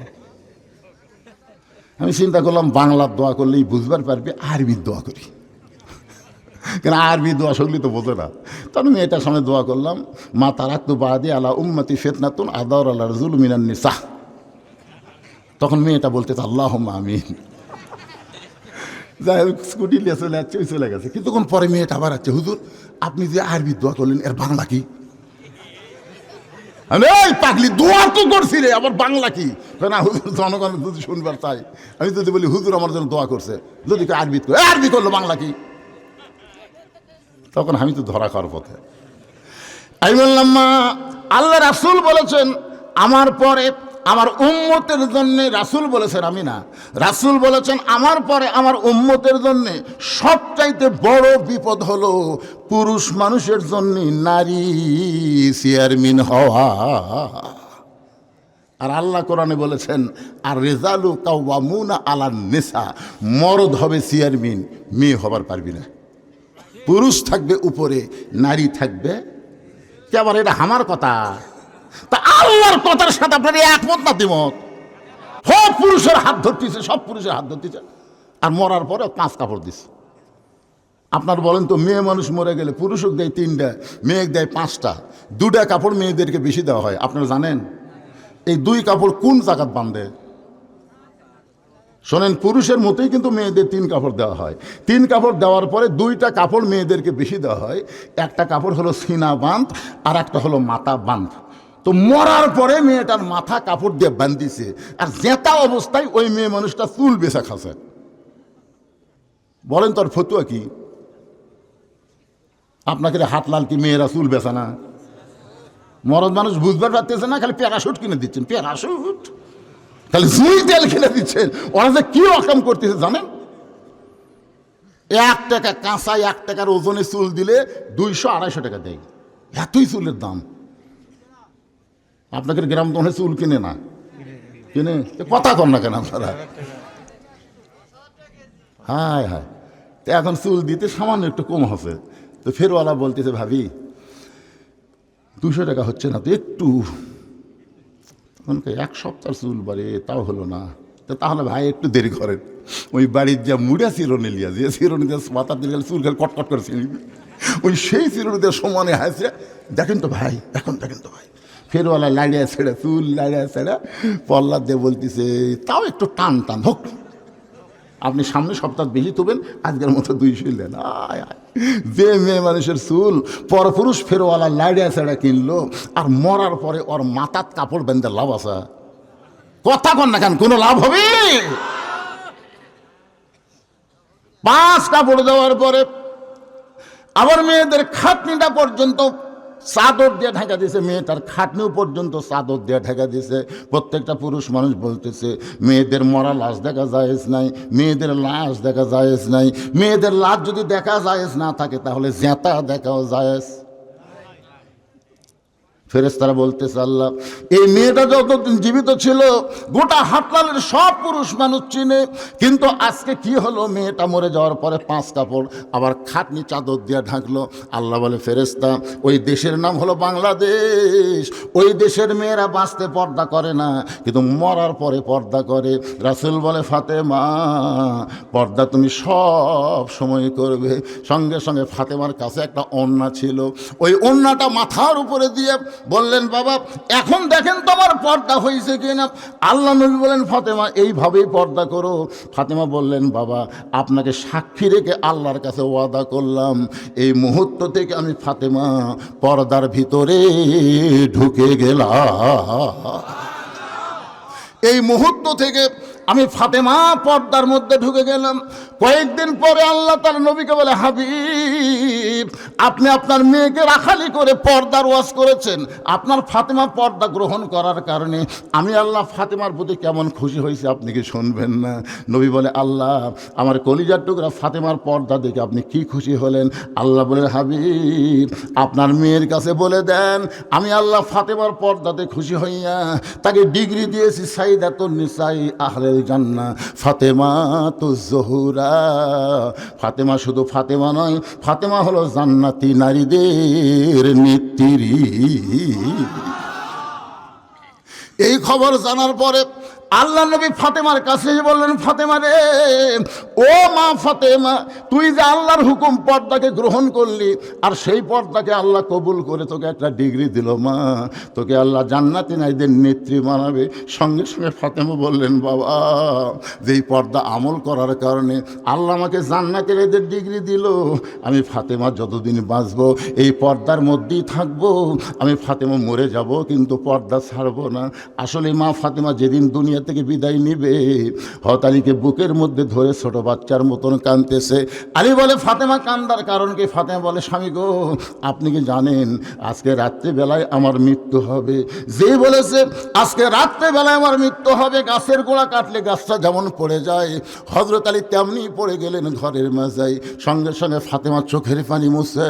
আমি চিন্তা করলাম বাংলার দোয়া করলেই বুঝবার পারবে, আরবির দোয়া করি, কেন আরবি দোয়া শুনলে তো বোঝে না। তখন মেয়েটার সামনে দোয়া করলাম, মা তারাক্তু বাদি আলা উম্মতি ফিতনাতুন আদার আল্লাহ রাজুল মিনান নিসা। তখন মেয়েটা বলতেছে আল্লাহুম্মা আমিন। যাই হোক, স্কুটি নিয়ে চলে যাচ্ছে, ওই চলে গেছে। কিছুক্ষণ পরে মেয়েটা আবার আছে, হুজুর আপনি যে আরবি দোয়া করলেন এর বাংলা কি? এই পাগলি, দোয়া তো করছি রে, আবার বাংলা কি? না হুজুর, জনগণ যদি শুনবার চাই, আমি যদি বলি হুজুর আমার জন্য দোয়া করছে, যদি আরবি করলো বাংলা কি? তখন আমি তো ধরা খাওয়ার পথে। আমি বললাম, মা আল্লাহ রাসূল বলেছেন আমার পরে আমার উম্মতের জন্য, রাসূল বলেছেন আমি না, রাসূল বলেছেন আমার পরে আমার উম্মতের জন্য সবচাইতে বড় বিপদ হলো পুরুষ মানুষের জন্য নারী চেয়ারম্যান হওয়া। আর আল্লাহ কোরআনে বলেছেন, আর রেজালু কাওয়ামুনা আলান নিসা, মরদ হবে চেয়ারম্যান, মেয়ে হবার পারবি না। পুরুষ থাকবে উপরে, নারী থাকবে। কে আবার এটা আমার কথা? তা আল্লাহর কথার সাথে আপনার একমত না দ্বিমত? সব পুরুষের হাত ধরতেছে, সব পুরুষের হাত ধরতেছে, আর মরার পরে 5 কাপড় দিচ্ছে। আপনার বলেন তো, মেয়ে মানুষ মরে গেলে পুরুষক দেয় 3টা, মেয়ে দেয় 5টা, 2টা কাপড় মেয়েদেরকে বেশি দেওয়া হয়। আপনারা জানেন এই 2 কাপড় কোন জায়গাত বাঁধে? শোনেন, পুরুষের মতোই কিন্তু মেয়েদের 3 কাপড় দেওয়া হয়। 3 কাপড় দেওয়ার পরে 2টা কাপড় মেয়েদেরকে বেশি দেওয়া হয়। একটা কাপড় হলো সিনা বাঁধ, আর একটা হলো মাথা বাঁধ। তো মরার পরে মেয়েটার মাথা কাপড় দিয়ে বাঁধিছে, আর জেতা অবস্থায় ওই মেয়ে মানুষটা চুল বেচা খাচ্ছে। বলেন তোর ফতুয়া কি? আপনাকে হাত লাল কি মেয়েরা চুল বেচা না? মরদ মানুষ বুঝবার পারতেছে না, খালি প্যারাশুট কিনে দিচ্ছেন, প্যারাশুট তাহলে জুই তেল কিনে দিচ্ছেন। ওরা যে কি রকম করতেছে জানেন? 1 টাকা কাঁচা, 1 টাকার ওজনে চুল দিলে 200-250 টাকা দেয়, এতই চুলের দাম। আপনাদের গ্রাম তো চুল কিনে না, কিনে কথা কর না কেন আপনারা? হায় হায়, তো এখন চুল দিতে সামান্য একটু কম হবে। তো ফেরওয়ালা বলতেছে, ভাবি 200 টাকা হচ্ছে না তো একটু? 1 সপ্তাহ চুল বাড়ে, তাও হলো না। তো তাহলে ভাই একটু দেরি করেন, ওই বাড়ির যা মুড়া চিরুনি লিয়া, যে চিরুনি দিয়ে মাথা দিয়ে চুল খেলে কটকট করে ছিঁড়ি, ওই সেই চিরুনি দিয়ে সমানে হাসছে, দেখেন তো ভাই, এখন দেখেন তো ভাই। ফেরওয়ালা লাড়িয়া ছেড়ে, চুল লাড়িয়া ছেড়ে পল্লা দিয়ে বলতেছে, তাও একটু টান টান হোক, আপনি সামনে সপ্তাহ বেশি তুবেন, আজকের মতো 200 দেন। যে মেয়ে মানুষের চুল পরপুরুষ ফেরওয়ালা লাড়িয়া ছেড়ে কিনলো, আর মরার পরে ওর মাথার কাপড় বেঁধে লাভ আছে? কথা কন না কেন, কোনো লাভ হবে? 5 কাপড় দেওয়ার পরে আবার মেয়েদের খাটনিটা পর্যন্ত চাদর দিয়ে ঢাকা দিয়েছে, মেয়েটার খাটনিও পর্যন্ত চাদর দিয়ে ঢাকা দিয়েছে। প্রত্যেকটা পুরুষ মানুষ বলতেছে, মেয়েদের মরা লাশ দেখা জায়েজ নাই, মেয়েদের লাশ দেখা জায়েজ নাই। মেয়েদের লাশ যদি দেখা জায়েজ না থাকে তাহলে জেতা দেখাও জায়েজ। ফেরেশতারা বলতেছে, আল্লাহ এই মেয়েটা যতদিন জীবিত ছিল গোটা হাটলালের সব পুরুষ মানুষ চিনে, কিন্তু আজকে কি হলো, মেয়েটা মরে যাওয়ার পরে 5 কাপড় আবার খাটনি চাদর দিয়ে ঢাকলো। আল্লাহ বলে, ফেরেশতা ওই দেশের নাম হলো বাংলাদেশ, ওই দেশের মেয়েরা বাঁচতে পর্দা করে না, কিন্তু মরার পরে পর্দা করে। রাসূল বলে, ফাতেমা পর্দা তুমি সব সময় করবে। সঙ্গে সঙ্গে ফাতেমার কাছে একটা ওড়না ছিল, ওই ওড়নাটা মাথার উপরে দিয়ে বললেন, বাবা এখন দেখেন তোমার পর্দা হয়েছে কিনা। আল্লাহ নবী বলেন, ফাতেমা এইভাবেই পর্দা করো। ফাতেমা বললেন, বাবা আপনাকে সাক্ষী রেখে আল্লাহর কাছে ওয়াদা করলাম, এই মুহূর্ত থেকে আমি ফাতেমা পর্দার ভিতরে ঢুকে গেলাম। এই মুহূর্ত থেকে আমি ফাতেমা পর্দার মধ্যে ঢুকে গেলাম। কয়েকদিন পরে আল্লাহ তার নবীকে বলে, হাবিব আপনি আপনার মেয়েকে রাখালি করে পর্দার ওয়াজ করেছেন, আপনার ফাতেমা পর্দা গ্রহণ করার কারণে আমি আল্লাহ ফাতেমার প্রতি কেমন খুশি হয়েছে আপনি কি শুনবেন না? নবী বলে, আল্লাহ আমার কলিজার টুকরা ফাতেমার পর্দা দেখে আপনি কি খুশি হলেন? আল্লাহ বলে, হাবিব আপনার মেয়ের কাছে বলে দেন আমি আল্লাহ ফাতেমার পর্দাতে খুশি হইয়া তাকে ডিগ্রি দিয়েছি সাইয়্যিদাতুন নিসাই আহলে জান্নাহ, ফাতেমা তো জহুরা। ফাতেমা শুধু ফাতেমা নয়, ফাতেমা হলো জান্নাতি নারীদের নেত্রী। এই খবর জানার পরে আল্লাহ নবী ফাতেমার কাছে বললেন, ফাতেমা রে, ও মা ফাতেমা, তুই যে আল্লাহর হুকুম পর্দাকে গ্রহণ করলি আর সেই পর্দাকে আল্লাহ কবুল করে তোকে একটা ডিগ্রি দিল, মা তোকে আল্লাহ জান্নাতি নারীদের নেত্রী বানাবে। সঙ্গে সঙ্গে ফাতেমা বললেন, বাবা যেই পর্দা আমল করার কারণে আল্লাহ আমাকে জান্নাতি নারীদের ডিগ্রি দিল, আমি ফাতেমা যতদিন বাঁচব এই পর্দার মধ্যেই থাকবো। আমি ফাতেমা মরে যাব কিন্তু পর্দা ছাড়বো না। আসলে মা ফাতেমা যেদিন দুনিয়া থেকে বিদায় নিবে, হযরত আলীকে বুকের মধ্যে ধরে ছোট বাচ্চার মতন কাঁদতেছে। আলী বলে, ফাতেমা কান্দার কারণ কি? ফাতেমা বলে, স্বামী গো আপনি কি জানেন আজকে রাত্রিবেলায় আমার মৃত্যু হবে? যে বলেছে আজকে রাত্রিবেলায় আমার মৃত্যু হবে, গাছের গোড়া কাটলে গাছটা যেমন পড়ে যায়, হযরত আলী তেমনি পড়ে গেলেন ঘরের মাঝায়। সঙ্গে সঙ্গে ফাতেমা চোখের পানি মুছে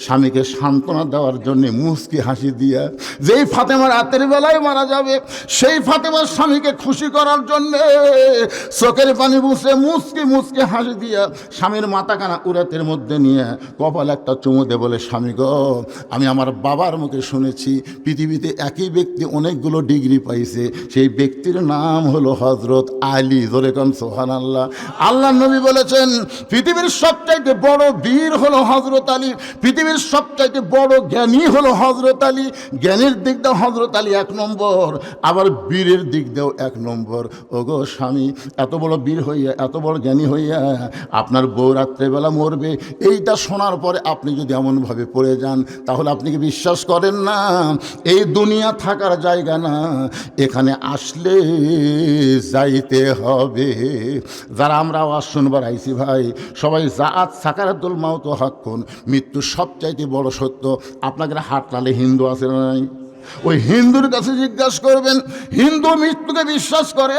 স্বামীকে সান্ত্বনা দেওয়ার জন্য মুচকি হাসি দিয়া, যেই ফাতেমা রাতের বেলায় মারা যাবে সেই ফাতেমার স্বামীকে খুশি করার জন্য চোখের পানি মুছে মুচকি মুচকি হাসি দিয়া স্বামীর মাথাখানা উরাতের মধ্যে নিয়ে কপালে একটা চুমু দে বলে, স্বামী গো আমি আমার বাবার মুখে শুনেছি পৃথিবীতে একই ব্যক্তি অনেকগুলো ডিগ্রি পাইছে, সেই ব্যক্তির নাম হলো হযরত আলী। জোরে কোন সুবহানাল্লাহ। আল্লাহ নবী বলেছেন পৃথিবীর সবচাইতে বড় বীর হলো হযরত আলী, পৃথিবীর সবচাইতে বড় জ্ঞানী হলো হযরত আলী। জ্ঞানীর দিক দিয়ে হযরত আলী 1 নম্বর, আবার বীরের দিক দিয়েও 1 নম্বর। ওগো স্বামী, এত বড় বীর হইয়া এত বড় জ্ঞানী হইয়া আপনার বউ রাত্রেবেলা মরবে, এইটা শোনার পরে আপনি যদি এমনভাবে পড়ে যান তাহলে আপনি কি বিশ্বাস করেন না এই দুনিয়া থাকার জায়গা না, এখানে আসলে যাইতে হবে। যারা আমরা আওয়াজ শুনবার আইছি ভাই, সবাই জাআত সাকারাতুল মাউত হাক্কুন, মৃত্যু সবচাইতে বড় সত্য। আপনাদের হাটলালে হিন্দু আছে না নাই? ওই হিন্দুর কাছে জিজ্ঞাসা করবেন, হিন্দু মৃত্যুকে বিশ্বাস করে,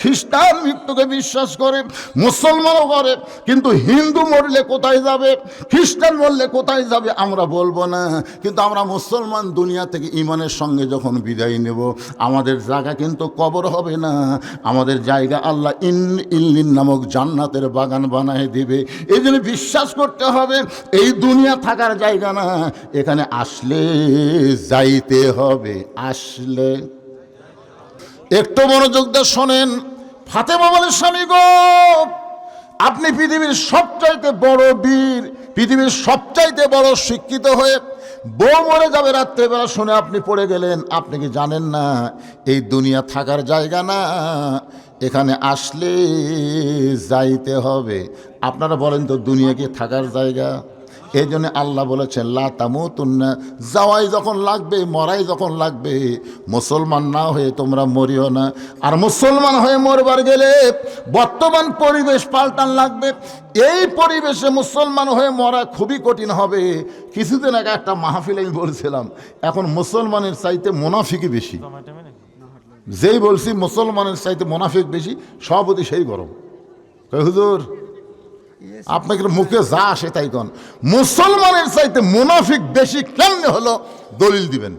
খ্রিস্টান মৃত্যুকে বিশ্বাস করে, মুসলমানও করে, কিন্তু হিন্দু মরলে কোথায় যাবে, খ্রিস্টান মরলে কোথায় যাবে আমরা বলবো না, কিন্তু আমরা মুসলমান দুনিয়া থেকে ইমানের সঙ্গে যখন বিদায় নেব আমাদের জায়গা কিন্তু কবর হবে না, আমাদের জায়গা আল্লাহ ইল্লিন নামক জান্নাতের বাগান বানায় দিবে। এই জন্য বিশ্বাস করতে হবে এই দুনিয়া থাকার জায়গা না, এখানে আসলে যাইতে হবে। আসলে একটু মনোযোগ দিয়ে শোনেন। ফাতেমা বলে, স্বামী গো আপনি পৃথিবীর সবচাইতে বড় বীর, পৃথিবীর সবচাইতে বড় শিক্ষিত হয়ে বউ মরে যাবে রাত্রেবেলা শুনে আপনি পড়ে গেলেন, আপনি কি জানেন না এই দুনিয়া থাকার জায়গা না, এখানে আসলে যাইতে হবে। আপনারা বলেন তো দুনিয়া কি থাকার জায়গা? এই জন্য আল্লাহ বলেছেন লা তামুতুন্না, যাওয়াই যখন লাগবে মরাই যখন লাগবে মুসলমান না হয়ে তোমরা মরিও না। আর মুসলমান হয়ে মরবার গেলে বর্তমান পরিবেশ পাল্টান লাগবে, এই পরিবেশে মুসলমান হয়ে মরা খুবই কঠিন হবে। কিছুদিন আগে একটা মাহফিলে আমি বলছিলাম এখন মুসলমানের চাইতে মুনাফিকই বেশি। যেই বলছি মুসলমানের চাইতে মুনাফিক বেশি, সভাপতি সেই গরম, হুজুর আপনাকে মুখে যা আসে তাই কন। মুসলমানের চাইতে মুনাফিক বেশি কেমনে হলো দলিল দিবেন।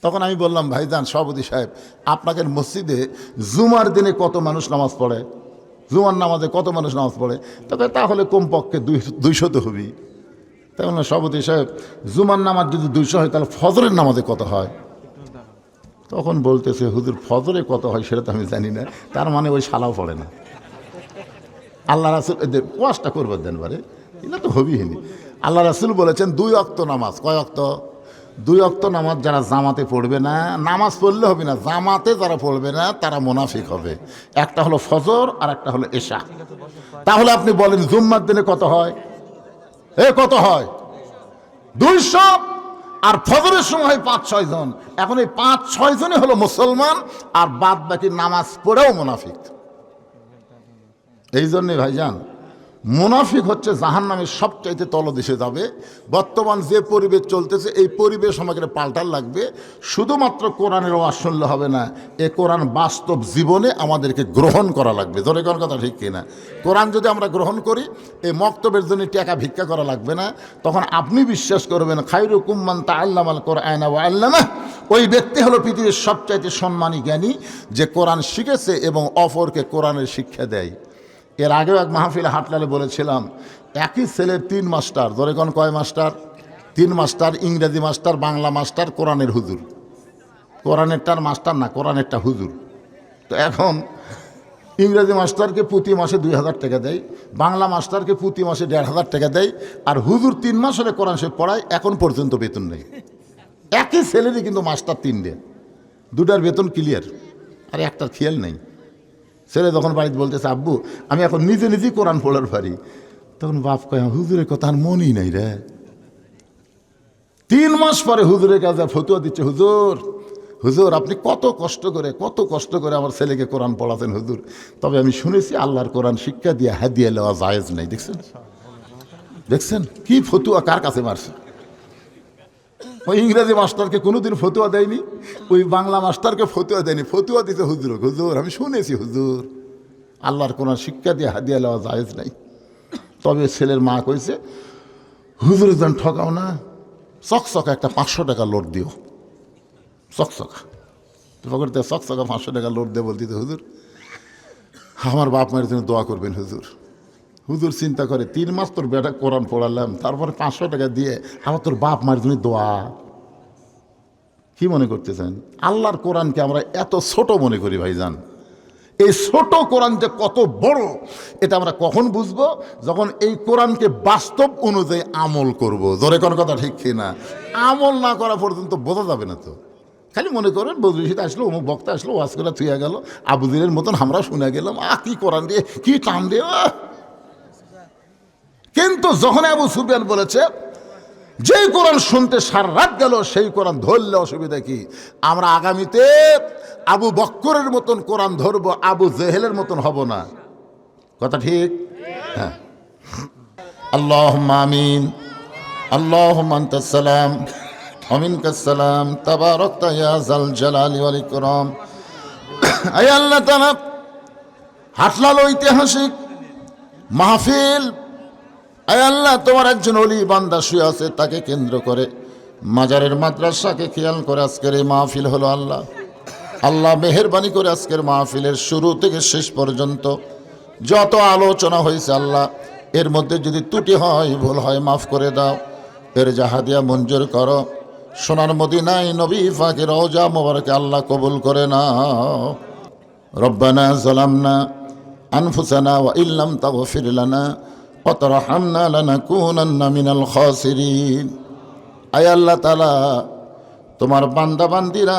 তখন আমি বললাম, ভাইজান সভাপতি সাহেব, আপনাকে মসজিদে জুমার দিনে কত মানুষ নামাজ পড়ে? জুমার নামাজে কত মানুষ নামাজ পড়ে? তবে তাহলে কমপক্ষে 200 তো হবেই। তাই বললাম, সভাপতি সাহেব জুমার নামাজ যদি 200 হয় তাহলে ফজরের নামাজে কত হয়? তখন বলতেছে, হুজুর ফজরে কত হয় সেটা তো আমি জানি না। তার মানে ওই শালাও পড়ে না। আল্লাহ রাসূল ওয়াজটা করবার দেন বারে, এটা তো হবেই হয়নি। আল্লাহ রাসূল বলেছেন 2 ওয়াক্ত নামাজ। কয় ওয়াক্ত? 2 ওয়াক্ত নামাজ যারা জামাতে পড়বে না, নামাজ পড়লে হবে না, জামাতে যারা পড়বে না তারা মুনাফিক হবে। একটা হলো ফজর আর একটা হলো এশা। তাহলে আপনি বলেন জুম্মার দিনে কত হয়? কত হয়? 200। আর ফজরের সময় হয় 5-6 জন। এখন এই 5-6 জনই হলো মুসলমান, আর বাদ বাকি নামাজ পড়েও মুনাফিক। এই জন্যে ভাইজান, মুনাফিক হচ্ছে জাহান্নামের সবচাইতে তলদেশে যাবে। বর্তমান যে পরিবেশ চলতেছে, এই পরিবেশ আমাকে পাল্টার লাগবে। শুধুমাত্র কোরআনের ওয়াজ শুনলে হবে না, এ কোরআন বাস্তব জীবনে আমাদেরকে গ্রহণ করা লাগবে। ধরে কোন কথা ঠিক কিনা? কোরআন যদি আমরা গ্রহণ করি, এই মক্তবের জন্য টাকা ভিক্ষা করা লাগবে না। তখন আপনি বিশ্বাস করবেন, খায়রুকুম মান তাআল্লামাল কোরআনা ওয়া আল্লামাহ। ওই ব্যক্তি হলো পৃথিবীর সবচাইতে সম্মানী জ্ঞানী, যে কোরআন শিখেছে এবং অপরকে কোরআনের শিক্ষা দেয়। এর আগেও এক মাহফিলে হাটলালে বলেছিলাম, একই ছেলের 3 মাস্টার। ধরে কোন কয় মাস্টার? 3 মাস্টার, ইংরেজি মাস্টার, বাংলা মাস্টার, কোরআনের হুজুর। কোরআনেরটার মাস্টার না, কোরআনেরটা হুজুর। তো এখন ইংরেজি মাস্টারকে প্রতি মাসে 2000 টাকা দেয়, বাংলা মাস্টারকে প্রতি মাসে 1500 টাকা দেয়, আর হুজুর 3 মাস হলে কোরআন শরীফ পড়ায়, এখন পর্যন্ত বেতন নেই। একই ছেলেরই কিন্তু মাস্টার 3টে, 2টার বেতন ক্লিয়ার, আর একটার খেয়াল নেই। ছেলে যখন বাড়িতে বলতেছে, আব্বু আমি এখন নিজে নিজেই কোরআন পড়ার পারি, তখন বাপ কয়, হুজুরের কথা আর মনই নাই রে। 3 মাস পরে হুজুরের কাছে ফতুয়া দিচ্ছে, হুজুর হুজুর আপনি কত কষ্ট করে আমার ছেলেকে কোরআন পড়াতেন হুজুর, তবে আমি শুনেছি আল্লাহর কোরআন শিক্ষা দিয়ে হাদিয়া নেওয়া জায়েজ নাই। দেখছেন কি ফতুয়া কার কাছে মারছে? ওই ইংরেজি মাস্টারকে কোনোদিন ফতুয়া দেয়নি, ওই বাংলা মাস্টারকে ফতুয়া দেয়নি, ফতুয়া দিতে হুজুর, হুজুর আমি শুনেছি হুজুর আল্লাহর কোরআন শিক্ষা দিয়ে হাদিয়া নেওয়া জায়েজ নাই। তবে ছেলের মা কইছে, হুজুর যেন ঠকাও না, চকচকা একটা 500 টাকা লোড দিও। চকচকা চকচকা 500 টাকা লোড দিয়ে বলতে, হুজুর আমার বাপ মায়ের জন্য দোয়া করবেন হুজুর। হুজুর চিন্তা করে, 3 মাস তোর বেটা কোরআন পড়ালাম, তারপরে 500 টাকা দিয়ে আমার তোর বাপ মায়ের জন্য দোয়া। কি মনে করতেছেন? আল্লাহর কোরআনকে আমরা এত ছোট মনে করি ভাইজান। এই ছোট কোরআন যে কত বড়, এটা আমরা কখন বুঝবো? যখন এই কোরআনকে বাস্তব অনুযায়ী আমল করব। জোরে কোন কথা ঠিক কিনা? আমল না করা পর্যন্ত বোঝা যাবে না। তো খালি মনে করেন বদরুশিদ আসলো, অমুক বক্তা আসলো, ওয়াজ করে থুয়া গেল, আবুজিরের মতন আমরা শুনে গেলাম, কি কোরআন দিয়ে কি টান দিয়ে। কিন্তু যখন আবু সুফিয়ান বলেছে, যেই কোরআন শুনতে সারা রাত গেল সেই কোরআন ধরলে অসুবিধা কি? আমরা আগামীতে আবু বক্করের মতন কোরআন ধরবো, আবু জেহেলের মতন হব না। কথা ঠিক? হ্যাঁ। আল্লাহুম্মা আমিন। আল্লাহুম্মা আনতাস সালাম ওয়া মিনকাস সালাম, তাবারাকতা ইয়া যাল জালালি ওয়াল ইকরাম। আয় আল্লাহ তাআলা, হাটলাল ঐতিহাসিক মাহফিল, আয় আল্লাহ তোমার একজন ওলি বান্দা শুয়ে আছে, তাকে কেন্দ্র করে মাজারের মাদ্রাসাকে খেয়াল করে আজকের এই মাহফিল হলো। আল্লাহ আল্লাহ মেহেরবানি করে আজকের মাহফিলের শুরু থেকে শেষ পর্যন্ত যত আলোচনা হয়েছে আল্লাহ, এর মধ্যে যদি ত্রুটি হয়, ভুল হয়, মাফ করে দাও। এর জাহাদিয়া মঞ্জুর করো। সোনার মদিনায় নবী পাকের রওজা মোবারকে আল্লাহ কবুল করে নাও। রব্বানা যালামনা আনফুসানা ওয়া ইল্লাম তাগফির লানা ওয়া তারহামনা লানাকুনান্না মিনাল খাসিরিন। আয় আল্লাহ তাআলা, তোমার বান্দা বান্দিরা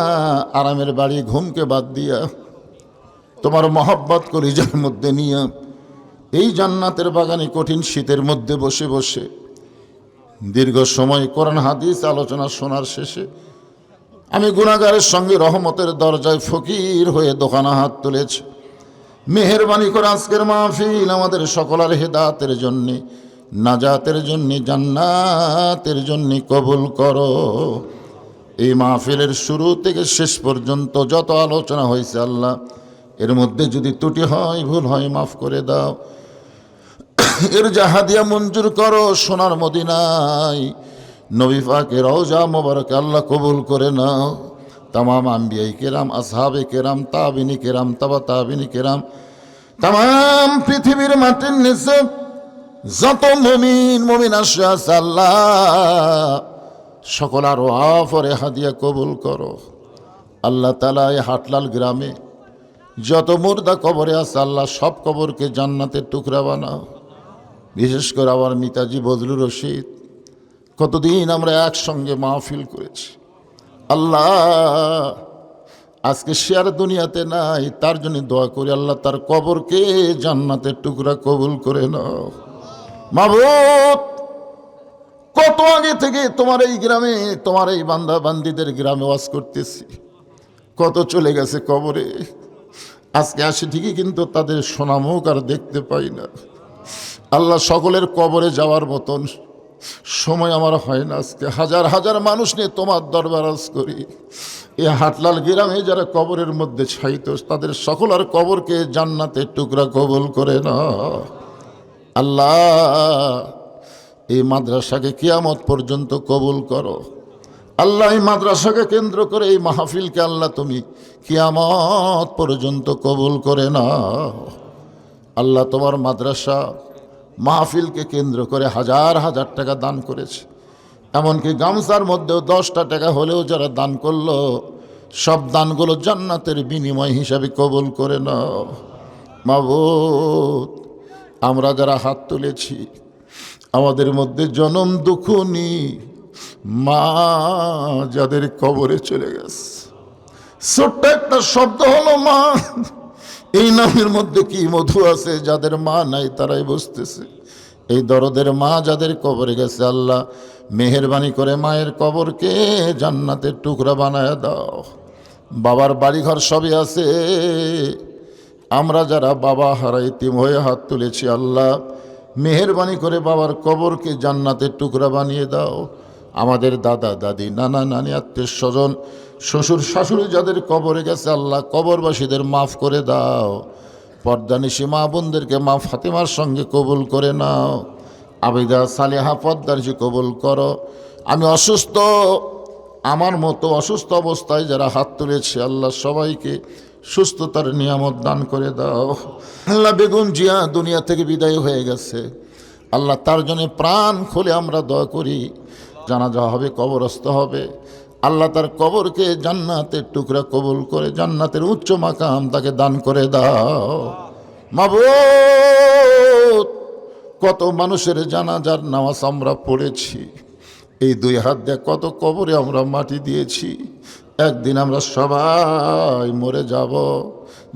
আরামের বাড়ি ঘুমকে বাদ দিয়া তোমার মহব্বত কলিজার মধ্যে নিয়ে এই জান্নাতের বাগানে কঠিন শীতের মধ্যে বসে বসে দীর্ঘ সময় কোরআন হাদিস আলোচনা শোনার শেষে আমি গুনাহগারের সঙ্গে রহমতের দরজায় ফকির হয়ে দোকানে হাত তুলেছি। মেহেরবানি করে আজকের মাহফিল আমাদের সকলের হেদায়েতের জন্যে, নাজাতের জন্যে, জান্নাতের জন্যে কবুল করো। এই মাহফিলের শুরু থেকে শেষ পর্যন্ত যত আলোচনা হয়েছে আল্লাহ, এর মধ্যে যদি ত্রুটি হয়, ভুল হয়, মাফ করে দাও। এর জাহাদিয়া মঞ্জুর করো সোনার মদিনায় নবী পাকের রওজা মোবারক আল্লাহ কবুল করে নাও। তামাম আম্বিয়াই কেরাম, আসহাবে কেরাম, তাবিনী কেরাম, তাবা তাবিনী কেরাম, তামাম পৃথিবীর মাটির নিচে যত মুমিন আসে আছে আল্লাহ সকল আরো আফরে হাদিয়া কবুল করো। আল্লাহ তাআলা এই হাটলাল গ্রামে যত মুর্দা কবরে আছে আল্লাহ সব কবরকে জান্নাতের টুকরা বানাও। বিশেষ করে আমার মিতাজি বজলুর রশিদ, কতদিন আমরা একসঙ্গে মাহফিল করেছি আল্লাহ, আজকে সে আর দুনিয়াতে নাই, তার জন্য দোয়া করি আল্লাহ তার কবরকে জান্নাতের টুকরা কবুল করে নাও। মাবুদ, কত আগে থেকে তোমার এই গ্রামে, তোমার এই বান্দা বান্দিদের গ্রামে ওয়াজ করতেছি, কত চলে গেছে কবরে, আজকে আসে ঠিকই কিন্তু তাদের সোনামুখ আর দেখতে পাই না। আল্লাহ সকলের কবরে যাওয়ার মতন সময় আমার হয় না, আজকে হাজার হাজার মানুষ নিয়ে তোমার দরবার আজ করি। এই হাটলাল গ্রামে যারা কবরের মধ্যে ছাইত তাদের সকল আর কবরকে জান্নাতের টুকরা কবুল করে না আল্লাহ। এই মাদ্রাসাকে কিয়ামত পর্যন্ত কবুল করো আল্লাহ। এই মাদ্রাসাকে কেন্দ্র করে এই মাহফিলকে আল্লাহ তুমি কিয়ামত পর্যন্ত কবুল করে নাও আল্লাহ। তোমার মাদ্রাসা মাহফিলকে কেন্দ্র করে হাজার হাজার টাকা দান করেছে, এমনকি গামছার মধ্যেও 10টা টাকা হলেও যারা দান করলো সব দানগুলো জান্নাতের বিনিময় হিসাবে কবুল করে নাও মাবুদ। আমরা যারা হাত তুলেছি আমাদের মধ্যে জনম দুঃখনি মা যাদের কবরে চলে গেছে, ছোট্ট একটা শব্দ হলো মা, এই নামের মধ্যে কি মধু আছে, যাদের মা নাই তারাই বুঝতেছে। এই দরদের মা যাদের কবরে গেছে আল্লাহ মেহেরবানি করে মায়ের কবরকে জান্নাতের টুকরা বানায় দাও। বাবার বাড়িঘর সবই আছে, আমরা যারা বাবা হারা ইতিম হয়ে হাত তুলেছি আল্লাহ মেহেরবানি করে বাবার কবরকে জান্নাতের টুকরা বানিয়ে দাও। আমাদের দাদা দাদি নানা নানি আত্মীয় স্বজন শ্বশুর শাশুড়ি যাদের কবরে গেছে আল্লাহ কবরবাসীদের মাফ করে দাও। পর্দানিশি মা বোনদেরকে মা ফাতেমার সঙ্গে কবুল করে নাও। আবিদা সালেহা পর্দানিশি কবুল করো। আমি অসুস্থ, আমার মতো অসুস্থ অবস্থায় যারা হাত তুলেছে আল্লাহ সবাইকে সুস্থতার নিয়ামত দান করে দাও আল্লাহ। বেগম জিয়া দুনিয়া থেকে বিদায় হয়ে গেছে আল্লাহ, তার জন্য প্রাণ খুলে আমরা দোয়া করি। জানাজা হবে, কবরস্থ হবে আল্লাহ, তার কবরকে জান্নাতের টুকরা কবুল করে জান্নাতের উচ্চ মাকাম তাকে দান করে দাও মাবুদ। কত মানুষের জানাজার নামাজ আমরা পড়েছি, এই 2 হাত দিয়ে কত কবরে আমরা মাটি দিয়েছি। একদিন আমরা সবাই মরে যাব,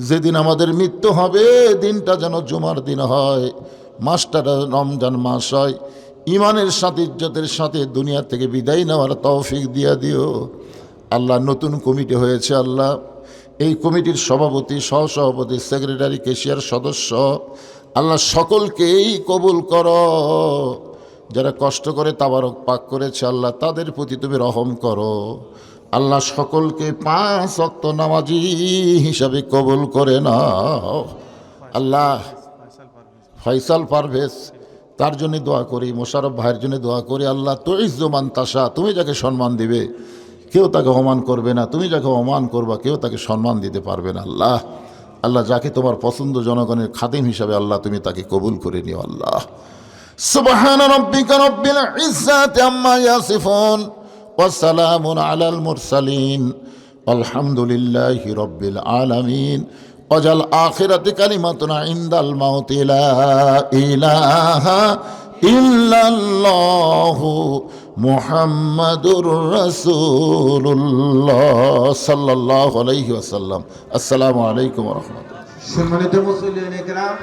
যেদিন আমাদের মৃত্যু হবে দিনটা যেন জুমার দিন হয়, মাসটা রমজান মাস হয়। ইমানের সাথে ইজ্জতের সাথে দুনিয়া থেকে বিদায় নেওয়ার তৌফিক দিয়া দিও আল্লাহ। নতুন কমিটি হয়েছে আল্লাহ, এই কমিটির সভাপতি, সহসভাপতি, সেক্রেটারি, কেশিয়ার সদস্য আল্লাহ সকলকেই কবুল করো। যারা কষ্ট করে তাবারক পাক করেছে আল্লাহ তাদের প্রতি তুমি রহম করো আল্লাহ। সকলকে 5 ওয়াক্ত নামাজি হিসাবে কবুল করে নাও আল্লাহ। ফয়সাল পারভেজ তার জন্য দোয়া করি, মোশারফ ভাইয়ের জন্য দোয়া করি আল্লাহ। তো ইজ্জমান তাসা, তুমি যাকে সম্মান দিবে কেউ তাকে অমান করবে না, তুমি যাকে অমান করবা কেউ তাকে সম্মান দিতে পারবে না আল্লাহ। আল্লাহ যাকে তোমার পছন্দ জনগণের খাদিম হিসাবে আল্লাহ তুমি তাকে কবুল করে নিও আল্লাহ। সুবহানা রাব্বিকা রাব্বিল ইজ্জাতি আম্মা ইয়াসিফুন ওয়া সালামুন আলাল মুরসালিন আলহামদুলিল্লাহি রাব্বিল আলামিন। ওয়াজাল আখিরাতি কালিমাতুনা ইনদাল মাউতি লা ইলাহা ইল্লাল্লাহু মুহাম্মাদুর রাসূলুল্লাহ সাল্লাল্লাহু আলাইহি ওয়াসাল্লাম। আসসালামু আলাইকুম ওয়া রাহমাতুল্লাহ। সম্মানিত মুসল্লিয়ান ইকরাম,